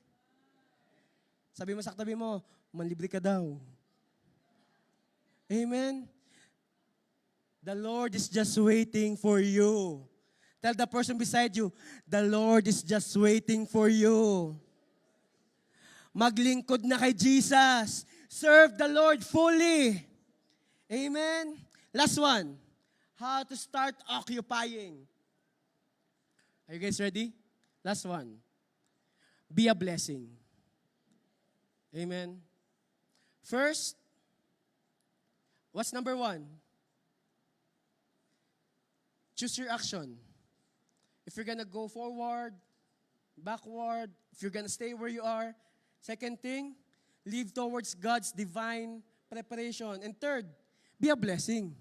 Sabi mo sa katabi mo, manlibre ka daw. Amen. The Lord is just waiting for you. Tell the person beside you, the Lord is just waiting for you. Maglingkod na kay Jesus. Serve the Lord fully. Amen. Last one. How to start occupying. Are you guys ready? Last one. Be a blessing. Amen. First, what's number one? Choose your action. If you're gonna go forward, backward, if you're gonna stay where you are. Second thing, live towards God's divine preparation. And third, be a blessing.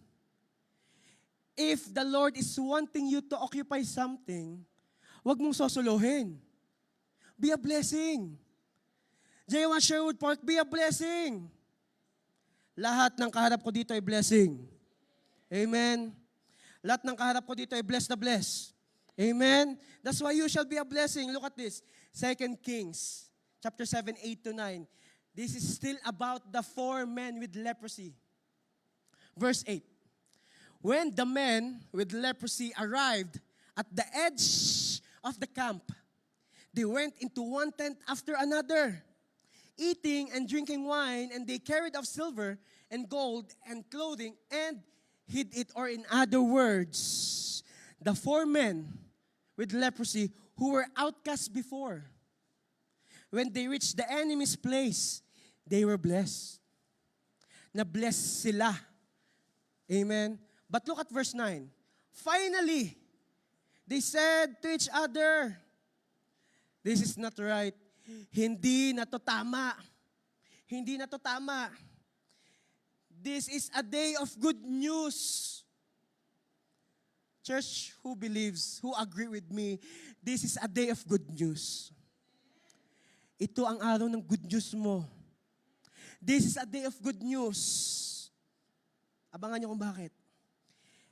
If the Lord is wanting you to occupy something, huwag mong sosolohin. Be a blessing. J1 Sherwood Park, be a blessing. Lahat ng kaharap ko dito ay blessing. Amen. Lahat ng kaharap ko dito ay blessed na blessed. Amen. That's why you shall be a blessing. Look at this. 2 Kings, chapter 7, 8 to 9. This is still about the 4 men with leprosy. Verse 8. When the men with leprosy arrived at the edge of the camp, they went into one tent after another, eating and drinking wine, and they carried off silver and gold and clothing and hid it. Or in other words, the 4 men with leprosy who were outcast before, when they reached the enemy's place, they were blessed. Na-bless sila. Amen. But look at verse 9. Finally, they said to each other, this is not right. Hindi na to tama. Hindi na to tama. This is a day of good news. Church, who believes, who agree with me, this is a day of good news. Ito ang araw ng good news mo. This is a day of good news. Abangan niyo kung bakit.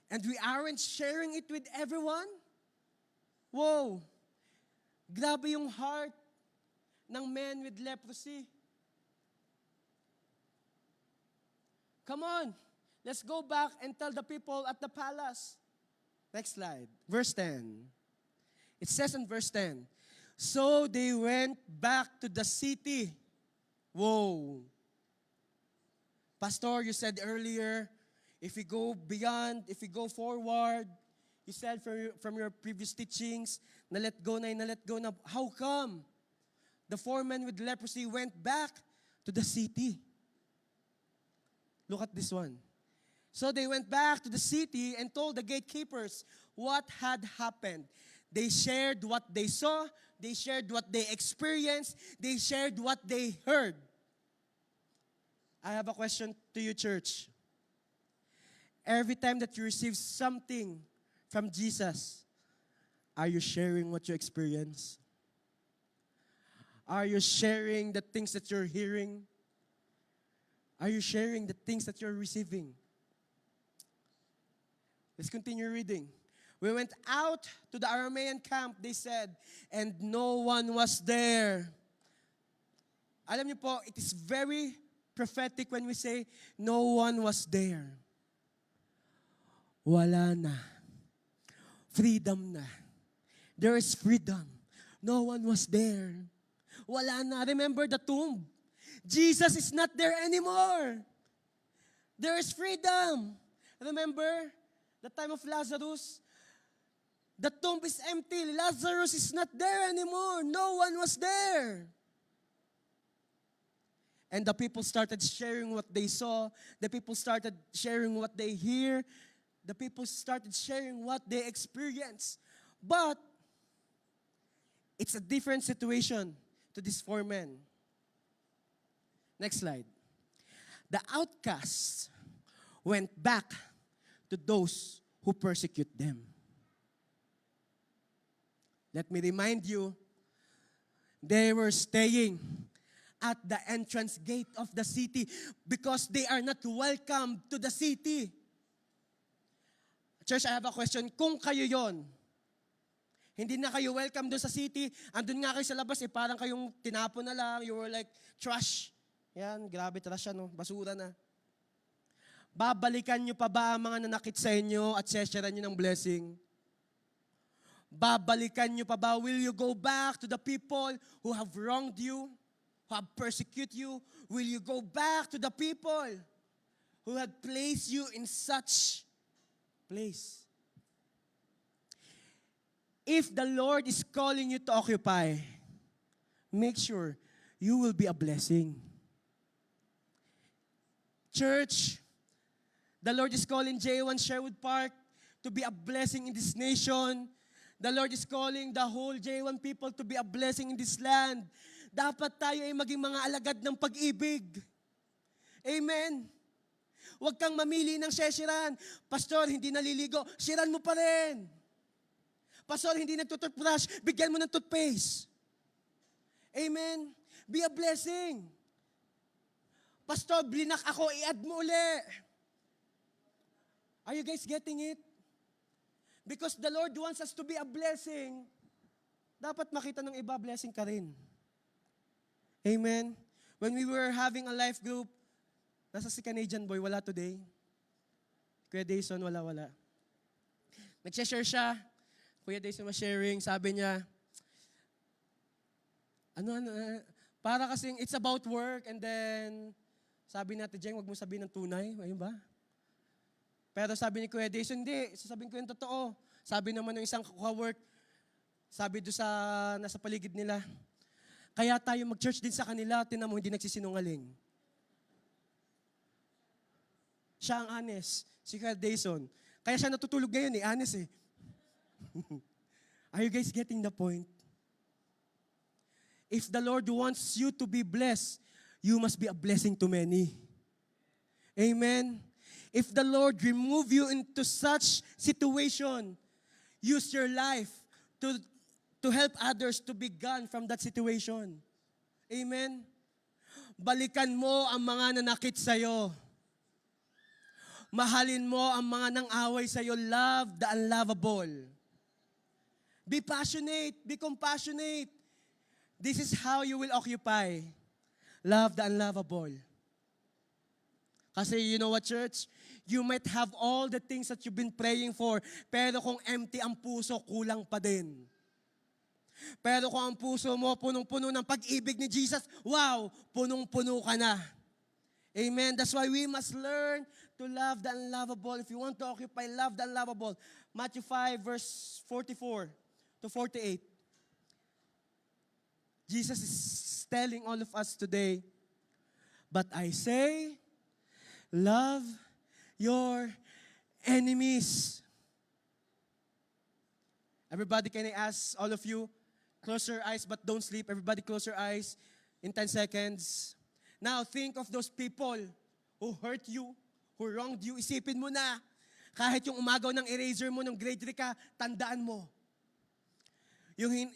And we aren't sharing it with everyone? Whoa! Grabe yung heart ng men with leprosy. Come on, let's go back and tell the people at the palace. Next slide. Verse 10. It says in verse 10, so they went back to the city. Whoa. Pastor, you said earlier, if we go beyond, if we go forward, you said from your previous teachings, na let go na. How come the 4 men with leprosy went back to the city? Look at this one. So they went back to the city and told the gatekeepers what had happened. They shared what they saw, they shared what they experienced, they shared what they heard. I have a question to you, church. Every time that you receive something from Jesus, are you sharing what you experience? Are you sharing the things that you're hearing? Are you sharing the things that you're receiving? Let's continue reading. We went out to the Aramean camp, they said, and no one was there. Alam niyo po, it is very prophetic when we say, no one was there. Wala na. Freedom na. There is freedom. No one was there. Wala na. Remember the tomb. Jesus is not there anymore. There is freedom. Remember the time of Lazarus? The tomb is empty. Lazarus is not there anymore. No one was there. And the people started sharing what they saw. The people started sharing what they hear. The people started sharing what they experienced. But it's a different situation to these 4 men. Next slide. The outcasts went back to those who persecute them. Let me remind you, they were staying at the entrance gate of the city because they are not welcome to the city. Church, I have a question. Kung kayo yon, hindi na kayo welcome doon sa city, andun nga kayo sa labas, parang kayong tinapon na lang, you were like trash. Yan, grabe trash yan, no? Basura na. Babalikan nyo pa ba ang mga nanakit sa inyo at sesyaran nyo ng blessing? Babalikan nyo pa ba? Will you go back to the people who have wronged you, who have persecuted you? Will you go back to the people who had placed you in such place? If the Lord is calling you to occupy, make sure you will be a blessing. Church, the Lord is calling J1 Sherwood Park to be a blessing in this nation. The Lord is calling the whole J1 people to be a blessing in this land. Dapat tayo ay maging mga alagad ng pag-ibig. Amen. Huwag kang mamili ng sesiran. Pastor, hindi naliligo. Siran mo pa rin. Pastor, hindi nagtutoothbrush. Bigyan mo ng toothpaste. Amen. Be a blessing. Pastor, blinak ako. I-add mo uli. Are you guys getting it? Because the Lord wants us to be a blessing. Dapat makita ng iba, blessing ka rin. Amen. When we were having a life group, nasa si Canadian boy, wala today. Kuya Dayson, wala. Nag-share siya. Kuya Dayson was sharing. Sabi niya, para kasing it's about work and then sabi natin, Jeng, wag mo sabihin ng tunay. Ayun ba? Pero sabi ni Kuya Dayson, hindi. Sasabihin ko yung totoo. Sabi naman ng isang ka-work, sabi doon sa nasa paligid nila, kaya tayo mag-church din sa kanila, tinan mo, hindi nagsisinungaling. Siya ang honest, si Kuya Dayson. Kaya siya natutulog ngayon honest eh. Are you guys getting the point? If the Lord wants you to be blessed, you must be a blessing to many. Amen? If the Lord remove you into such situation, use your life to help others to be gone from that situation. Amen? Balikan mo ang mga nanakit sa'yo. Mahalin mo ang mga nang-away sa'yo. Love the unlovable. Be passionate. Be compassionate. This is how you will occupy. Love the unlovable. Kasi you know what, church? You might have all the things that you've been praying for, pero kung empty ang puso, kulang pa din. Pero kung ang puso mo punong-puno ng pag-ibig ni Jesus, wow, punong-puno ka na. Amen? That's why we must learn to love the unlovable. If you want to occupy, love the unlovable. Matthew 5, verse 44 to 48. Jesus is telling all of us today, but I say, love your enemies. Everybody, can I ask all of you, close your eyes but don't sleep. Everybody close your eyes in 10 seconds. Now, think of those people who hurt you, who wronged you. Isipin mo na, kahit yung umagaw ng eraser mo, nung grade 3 ka, tandaan mo.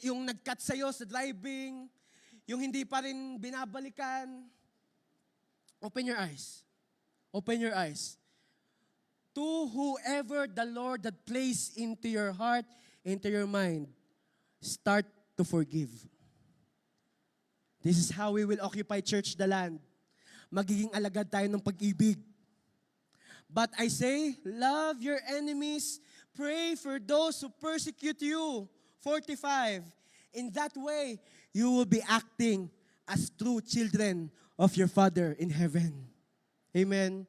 Yung nag-cut sa'yo sa driving, yung hindi pa rin binabalikan. Open your eyes. Open your eyes. To whoever the Lord had placed into your heart, into your mind, start to forgive. This is how we will occupy church the land. Magiging alagad tayo ng pag-ibig. But I say, love your enemies, pray for those who persecute you. 45. In that way, you will be acting as true children of your Father in heaven. Amen.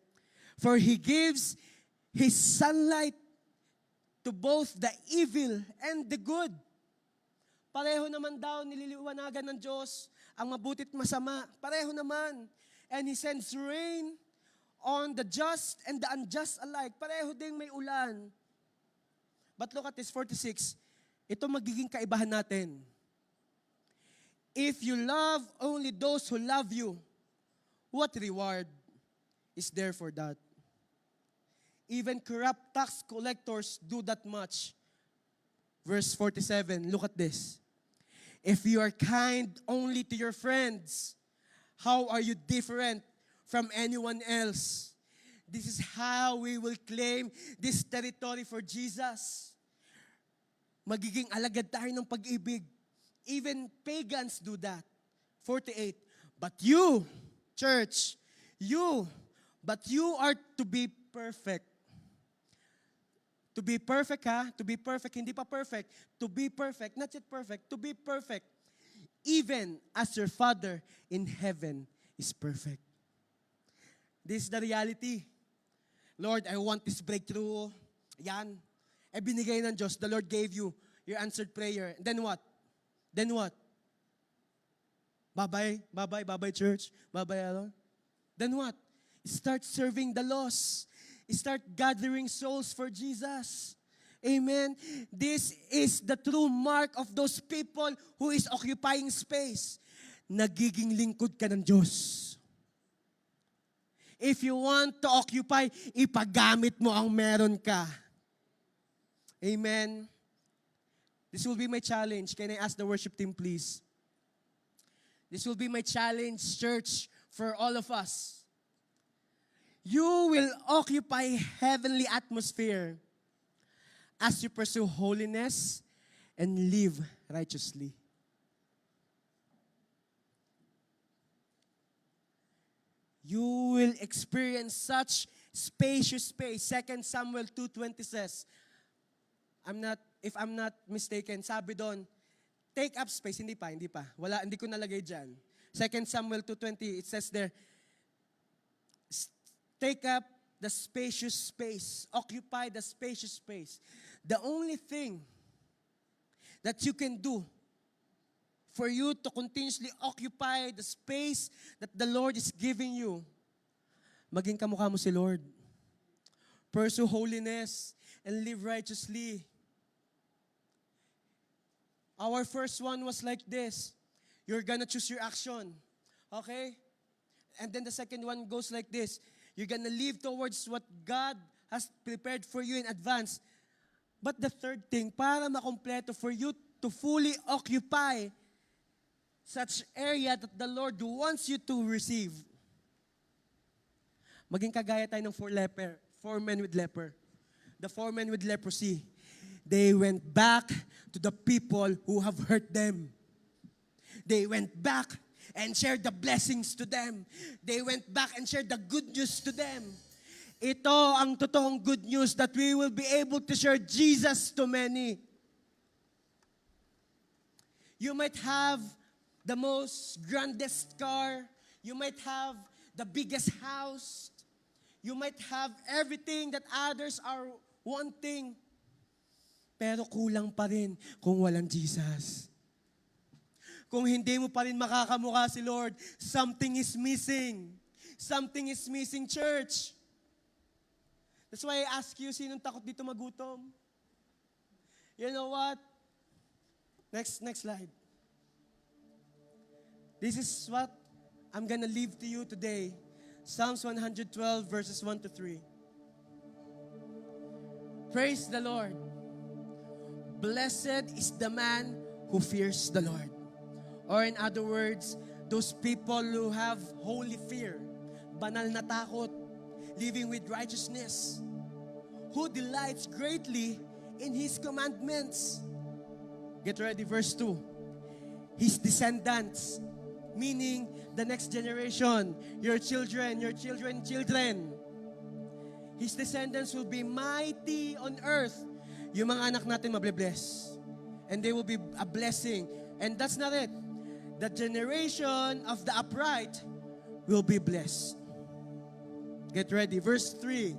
For He gives His sunlight to both the evil and the good. Pareho naman daw nililiwanagan ng Diyos ang mabutit masama. Pareho naman. And He sends rain on the just and the unjust alike. Pareho ding may ulan. But look at this, 46. Ito magiging kaibahan natin. If you love only those who love you, what reward is there for that? Even corrupt tax collectors do that much. Verse 47, look at this. If you are kind only to your friends, how are you different from anyone else? This is how we will claim this territory for Jesus. Magiging alagad tayo ng pag-ibig. Even pagans do that. 48. But you, church, you are to be perfect. To be perfect, ha? To be perfect, hindi pa perfect. To be perfect, not yet perfect. To be perfect. Even as your Father in heaven is perfect. This is the reality. Lord, I want this breakthrough. Yan. Binigay ng Diyos. The Lord gave you your answered prayer. Then what? Then what? Bye-bye, church. Bye-bye, Then what? Start serving the lost. Start gathering souls for Jesus. Amen? This is the true mark of those people who is occupying space. Nagiging lingkod ka ng Diyos. If you want to occupy, ipagamit mo ang meron ka. Amen? This will be my challenge. Can I ask the worship team, please? This will be my challenge, church, for all of us. You will occupy heavenly atmosphere as you pursue holiness and live righteously. You will experience such Spacious space. 2 Samuel 2:20 says, if I'm not mistaken, sabi doon, take up space. Hindi pa. Hindi ko nalagay dyan. 2 Samuel 2:20, it says there, take up the spacious space. Occupy the spacious space. The only thing that you can do for you to continuously occupy the space that the Lord is giving you, maging kamukha mo si Lord. Pursue holiness and live righteously. Our first one was like this. You're gonna choose your action. Okay? And then the second one goes like this. You're gonna live towards what God has prepared for you in advance. But the third thing, para makompleto, for you to fully occupy such area that the Lord wants you to receive. Maging kagaya tayo ng four men with leper. The 4 men with leprosy. They went back to the people who have hurt them. They went back and shared the blessings to them. They went back and shared the good news to them. Ito ang totoong good news that we will be able to share Jesus to many. You might have the most grandest car. You might have the biggest house. You might have everything that others are wanting. Pero kulang pa rin kung walang Jesus. Kung hindi mo pa rin makakamukha si Lord, something is missing. Something is missing, church. That's why I ask you, sinong takot dito magutom? You know what? Next slide. This is what I'm gonna leave to you today. Psalms 112 verses 1 to 3. Praise the Lord. Blessed is the man who fears the Lord. Or in other words, those people who have holy fear, banal na takot, living with righteousness, who delights greatly in His commandments. Get ready, verse 2. His descendants, meaning the next generation, your children, children. His descendants will be mighty on earth. Yung mga anak natin mable-bless. And they will be a blessing. And that's not it. The generation of the upright will be blessed. Get ready. Verse 3.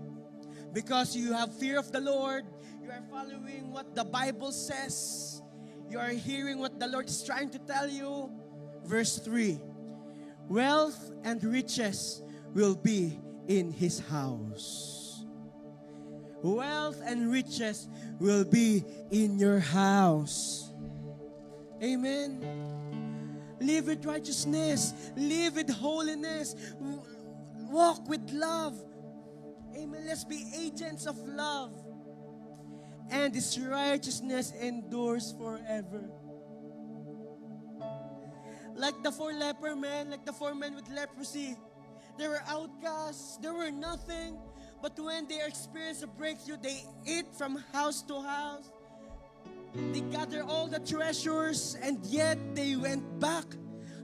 Because you have fear of the Lord, you are following what the Bible says. You are hearing what the Lord is trying to tell you. Verse 3. Wealth and riches will be in His house. Wealth and riches will be in your house. Amen. Live with righteousness. Live with holiness. Walk with love. Amen. Let's be agents of love. And His righteousness endures forever. Like the 4 leper men, like the 4 men with leprosy. They were outcasts. They were nothing. But when they experienced a breakthrough, they ate from house to house. They gathered all the treasures, and yet they went back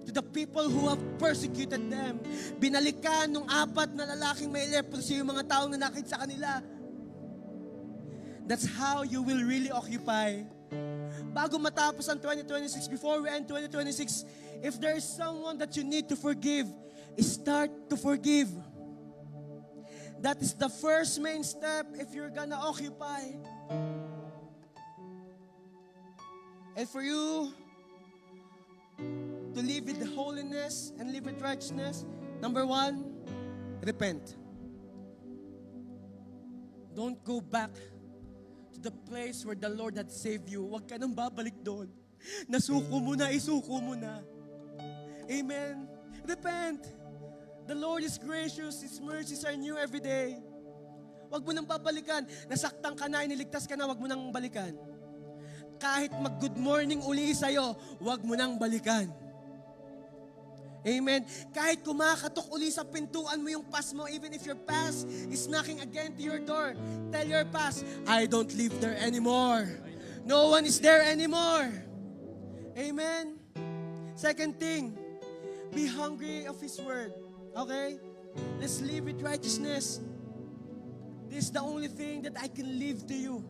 to the people who have persecuted them. Binalikan nung 4 na lalaking may leprosy yung mga taong nanakit sa kanila. That's how you will really occupy. Bago matapos ang 2026, before we end 2026, if there is someone that you need to forgive, start to forgive. That is the first main step if you're gonna occupy. And for you to live with holiness and live with righteousness, number 1, repent. Don't go back to the place where the Lord had saved you. Huwag ka nang babalik doon. Nasuko mo na, isuko mo na. Amen. Repent. The Lord is gracious. His mercies are new every day. Huwag mo nang babalikan. Nasaktan ka na, iniligtas ka na, huwag mo nang balikan. Kahit mag-good morning uli sa'yo, huwag mo nang balikan. Amen. Kahit kumakatok uli sa pintuan mo yung past mo, even if your past is knocking again to your door, tell your past, I don't live there anymore. No one is there anymore. Amen. Second thing, be hungry of His word. Okay? Let's live with righteousness. This is the only thing that I can leave to you.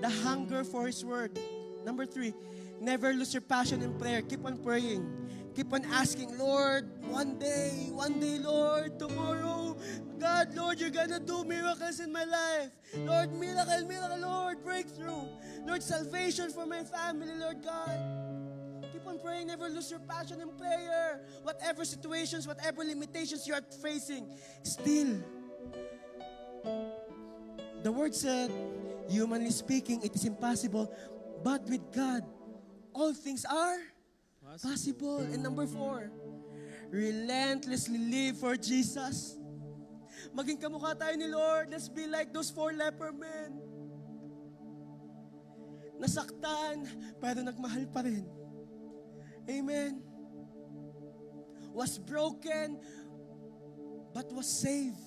The hunger for His Word. Number 3, never lose your passion in prayer. Keep on praying. Keep on asking, Lord, one day, Lord, tomorrow, God, Lord, you're gonna do miracles in my life. Lord, miracle, Lord, breakthrough. Lord, salvation for my family, Lord God. Keep on praying, never lose your passion in prayer. Whatever situations, whatever limitations you are facing, still, the Word said, humanly speaking, it is impossible, but with God, all things are possible. And number 4, relentlessly live for Jesus. Maging kamukha tayo ni Lord. Let's be like those 4 leper men. Nasaktan, pero nagmahal pa rin. Amen. Was broken, but was saved.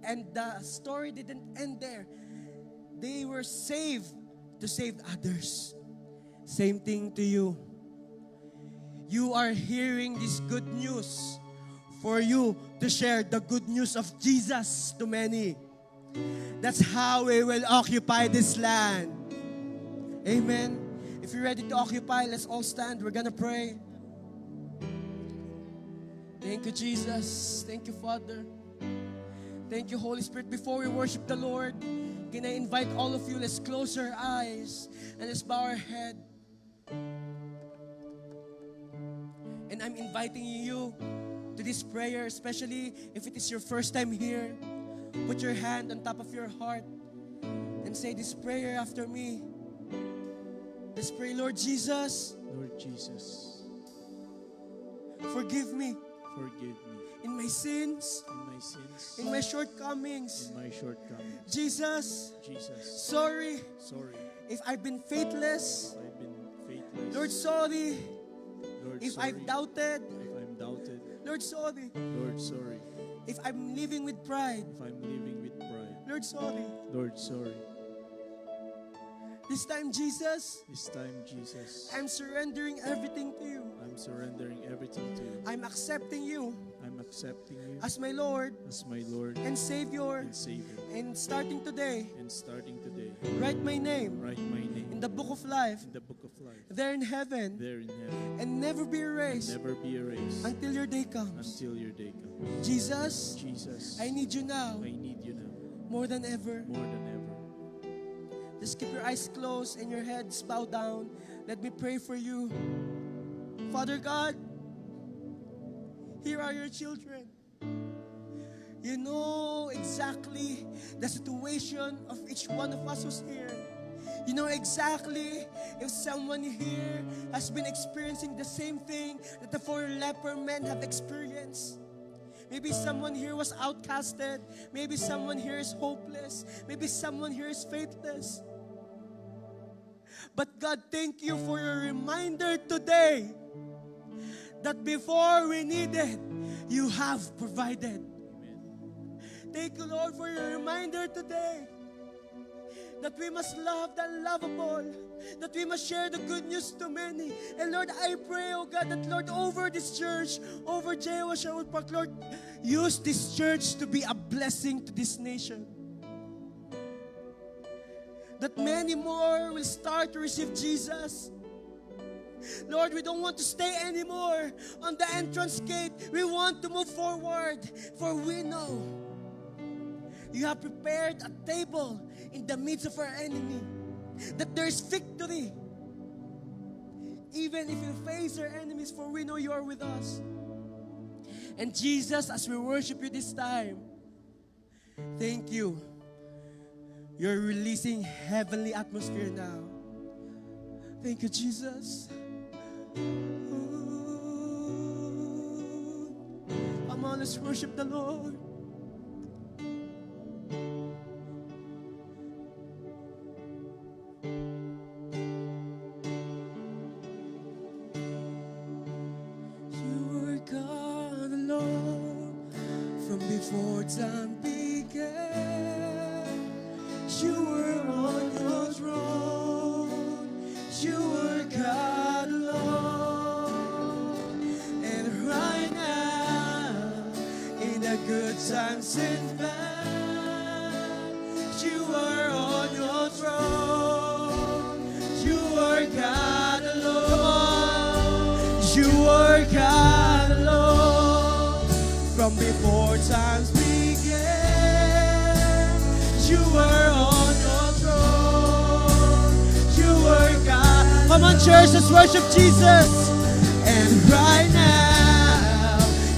And the story didn't end there. They were saved to save others. Same thing to you. You are hearing this good news for you to share the good news of Jesus to many. That's how we will occupy this land. Amen. If you're ready to occupy, let's all stand. We're gonna pray. Thank you, Jesus. Thank you, Father. Thank you, Holy Spirit. Before we worship the Lord, can I invite all of you, let's close our eyes and let's bow our head. And I'm inviting you to this prayer, especially if it is your first time here. Put your hand on top of your heart and say this prayer after me. Let's pray, Lord Jesus. Lord Jesus, Forgive me forgive me in my sins, in my sins, in my shortcomings. in my shortcomings. Jesus, Jesus, sorry sorry if I've been faithless. if I've been faithless. Lord, sorry Lord, if sorry I've doubted. if I'm doubted. Lord, sorry Lord, sorry if I'm living with pride. if I'm living with pride. Lord, sorry. Lord, sorry. This time, Jesus, This time, Jesus, I'm surrendering everything to you. I'm surrendering everything to you. I'm accepting you I'm accepting you as my Lord as my Lord and Savior. and Savior. And starting today, And starting today, write my name write my name in the book of life in the book of life, there in heaven there in heaven, and never be erased never be erased until your day comes. until your day comes. Jesus, Jesus, I need you now I need you now more than ever. more than ever. Just keep your eyes closed and your heads bowed down. Let me pray for you. Father God, here are your children. You know exactly the situation of each one of us who's here. You know exactly if someone here has been experiencing the same thing that the 4 leper men have experienced. Maybe someone here was outcasted. Maybe someone here is hopeless. Maybe someone here is faithless. But God, thank you for your reminder today that before we needed, you have provided. Thank you, Lord, for your reminder today that we must love the unlovable, that we must share the good news to many. And Lord, I pray, oh God, that Lord, over this church, over Jehovah Sherwood Park, Lord, use this church to be a blessing to this nation. That many more will start to receive Jesus. Lord, we don't want to stay anymore on the entrance gate. We want to move forward, for we know you have prepared a table in the midst of our enemy, that there is victory. Even if you face our enemies, for we know you are with us. And Jesus, as we worship you this time, thank you. You're releasing heavenly atmosphere now. Thank you, Jesus. Come on, let's worship the Lord. You were God alone from before time began. You were on your throne. You were God alone. And right now, in the the good times and bad, you are on your throne. You are God alone. You are God alone. From before times began, you are on your throne. You are God. Come on, church, let's worship Jesus. And right now,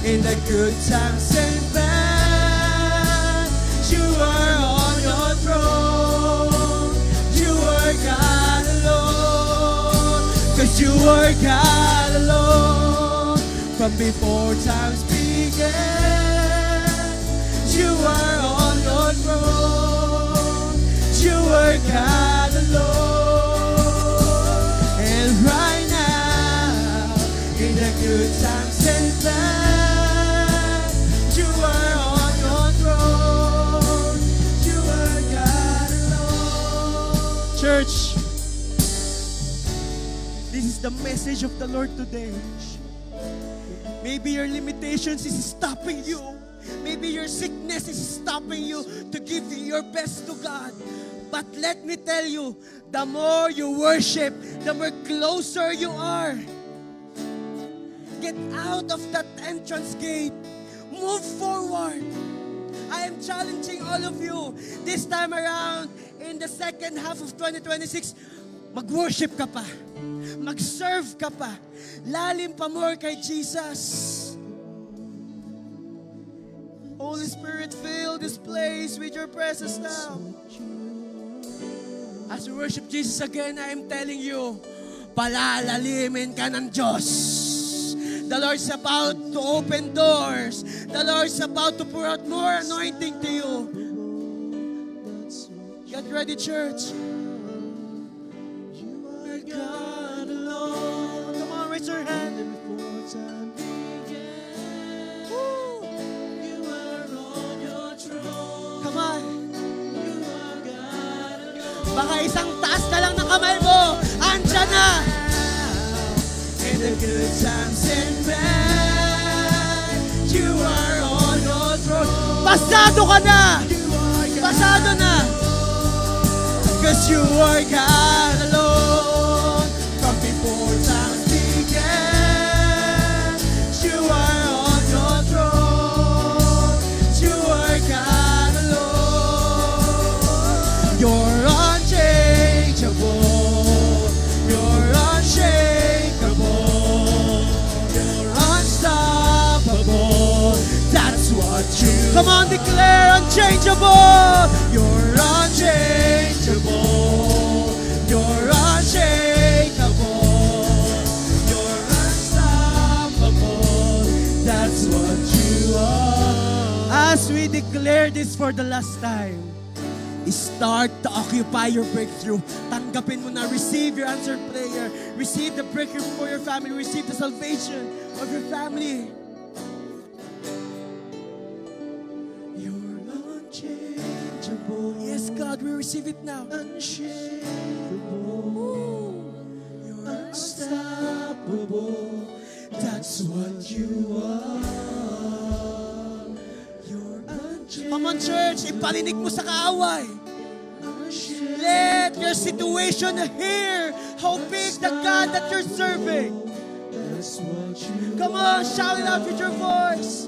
in the good times and bad, you are on your throne. You are God alone. 'Cause you are God alone. From before times began, you are on your throne. You are God alone. And right now, in the good times and bad, you are on your throne. You are God alone. Church, this is the message of the Lord today. Maybe your limitations is stopping you. Maybe your sickness is stopping you to give your best to God. But let me tell you, the more you worship, the more closer you are. Get out of that entrance gate. Move forward. I am challenging all of you this time around in the second half of 2026, mag-worship ka pa. Mag-serve ka pa. Lalim pa more kay Jesus. Holy Spirit, fill this place with your presence now. As we worship Jesus again, I am telling you, palalalimin ka ng Diyos. The Lord's about to open doors. The Lord's about to pour out more anointing to you. Get ready, church. You are God alone. Come on, raise your hand. Woo. You are on your throne. Come on. You are God alone. Baka isang taas na lang ng kamay mo. Andyan na. In the good times and bad, you are on your throne. Pasado ka na. Pasado na. 'Cause you are God alone. From before times began, you are on your throne. You are God alone. You're unchangeable. You're unshakable. You're unstoppable. That's what you. Come on, declare unchangeable. You're unchangeable. You're unshakable. You're unstoppable. That's what you are. As we declare this for the last time, start to occupy your breakthrough. Tanggapin mo na, receive your answered prayer. Receive the breakthrough for your family. Receive the salvation of your family. You're unchangeable. Yes, God, we receive it now. Unshakable. You're unstoppable. That's what you are. You're unchangeable. Come on, church, iparinig mo sa kaaway. Let your situation hear how big the God that you're serving. Come on, shout it out with your voice.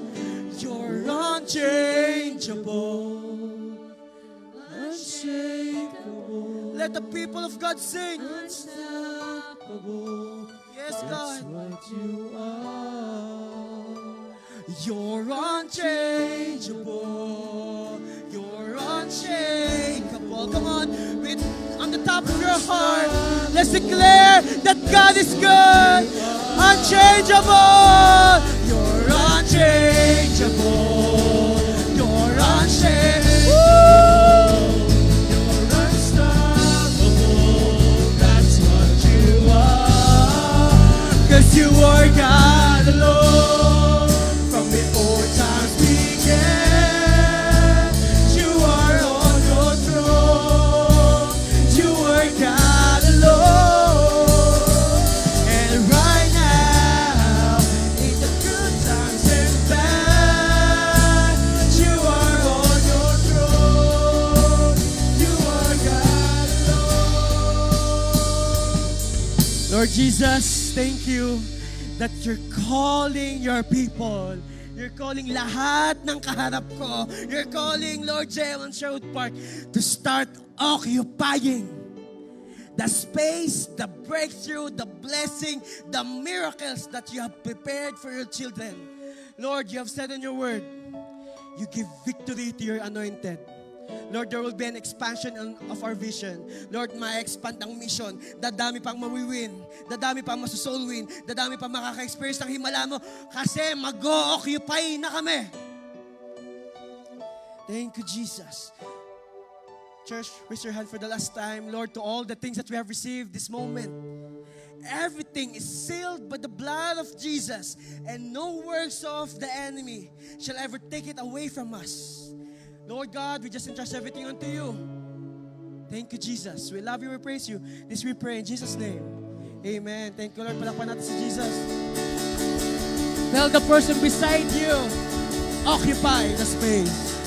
You're unchangeable, unshakable. Let the people of God sing. Unstoppable. Yes, God. What you are. You're unchangeable. You're unshakable. Come on, with on the top of your heart, let's declare that God is good, unchangeable. You're unchangeable. You're unshakable. You're unstoppable. That's what you are. 'Cause you are God alone. From before times began, you are on your throne. You are God alone. And right now, in Lord Jesus, thank you that you're calling your people. You're calling lahat ng kaharap ko. You're calling Lord Jayon Sherwood Park to start occupying the space, the breakthrough, the blessing, the miracles that you have prepared for your children. Lord, you have said in your word, you give victory to your anointed. Lord, there will be an expansion of our vision. Lord, ma-expand ang mission. Dadami pang mawiwin. Dadami pang masusoul win. Dadami pang makaka-experience ng himala mo. Kasi mag-o-occupy na kami. Thank you, Jesus. Church, raise your hand for the last time. Lord, to all the things that we have received this moment, everything is sealed by the blood of Jesus, and no works of the enemy shall ever take it away from us. Lord God, we just entrust everything unto you. Thank you, Jesus. We love you, we praise you. This we pray in Jesus' name. Amen. Thank you, Lord. Palakpan natin si Jesus. Tell the person beside you, occupy the space.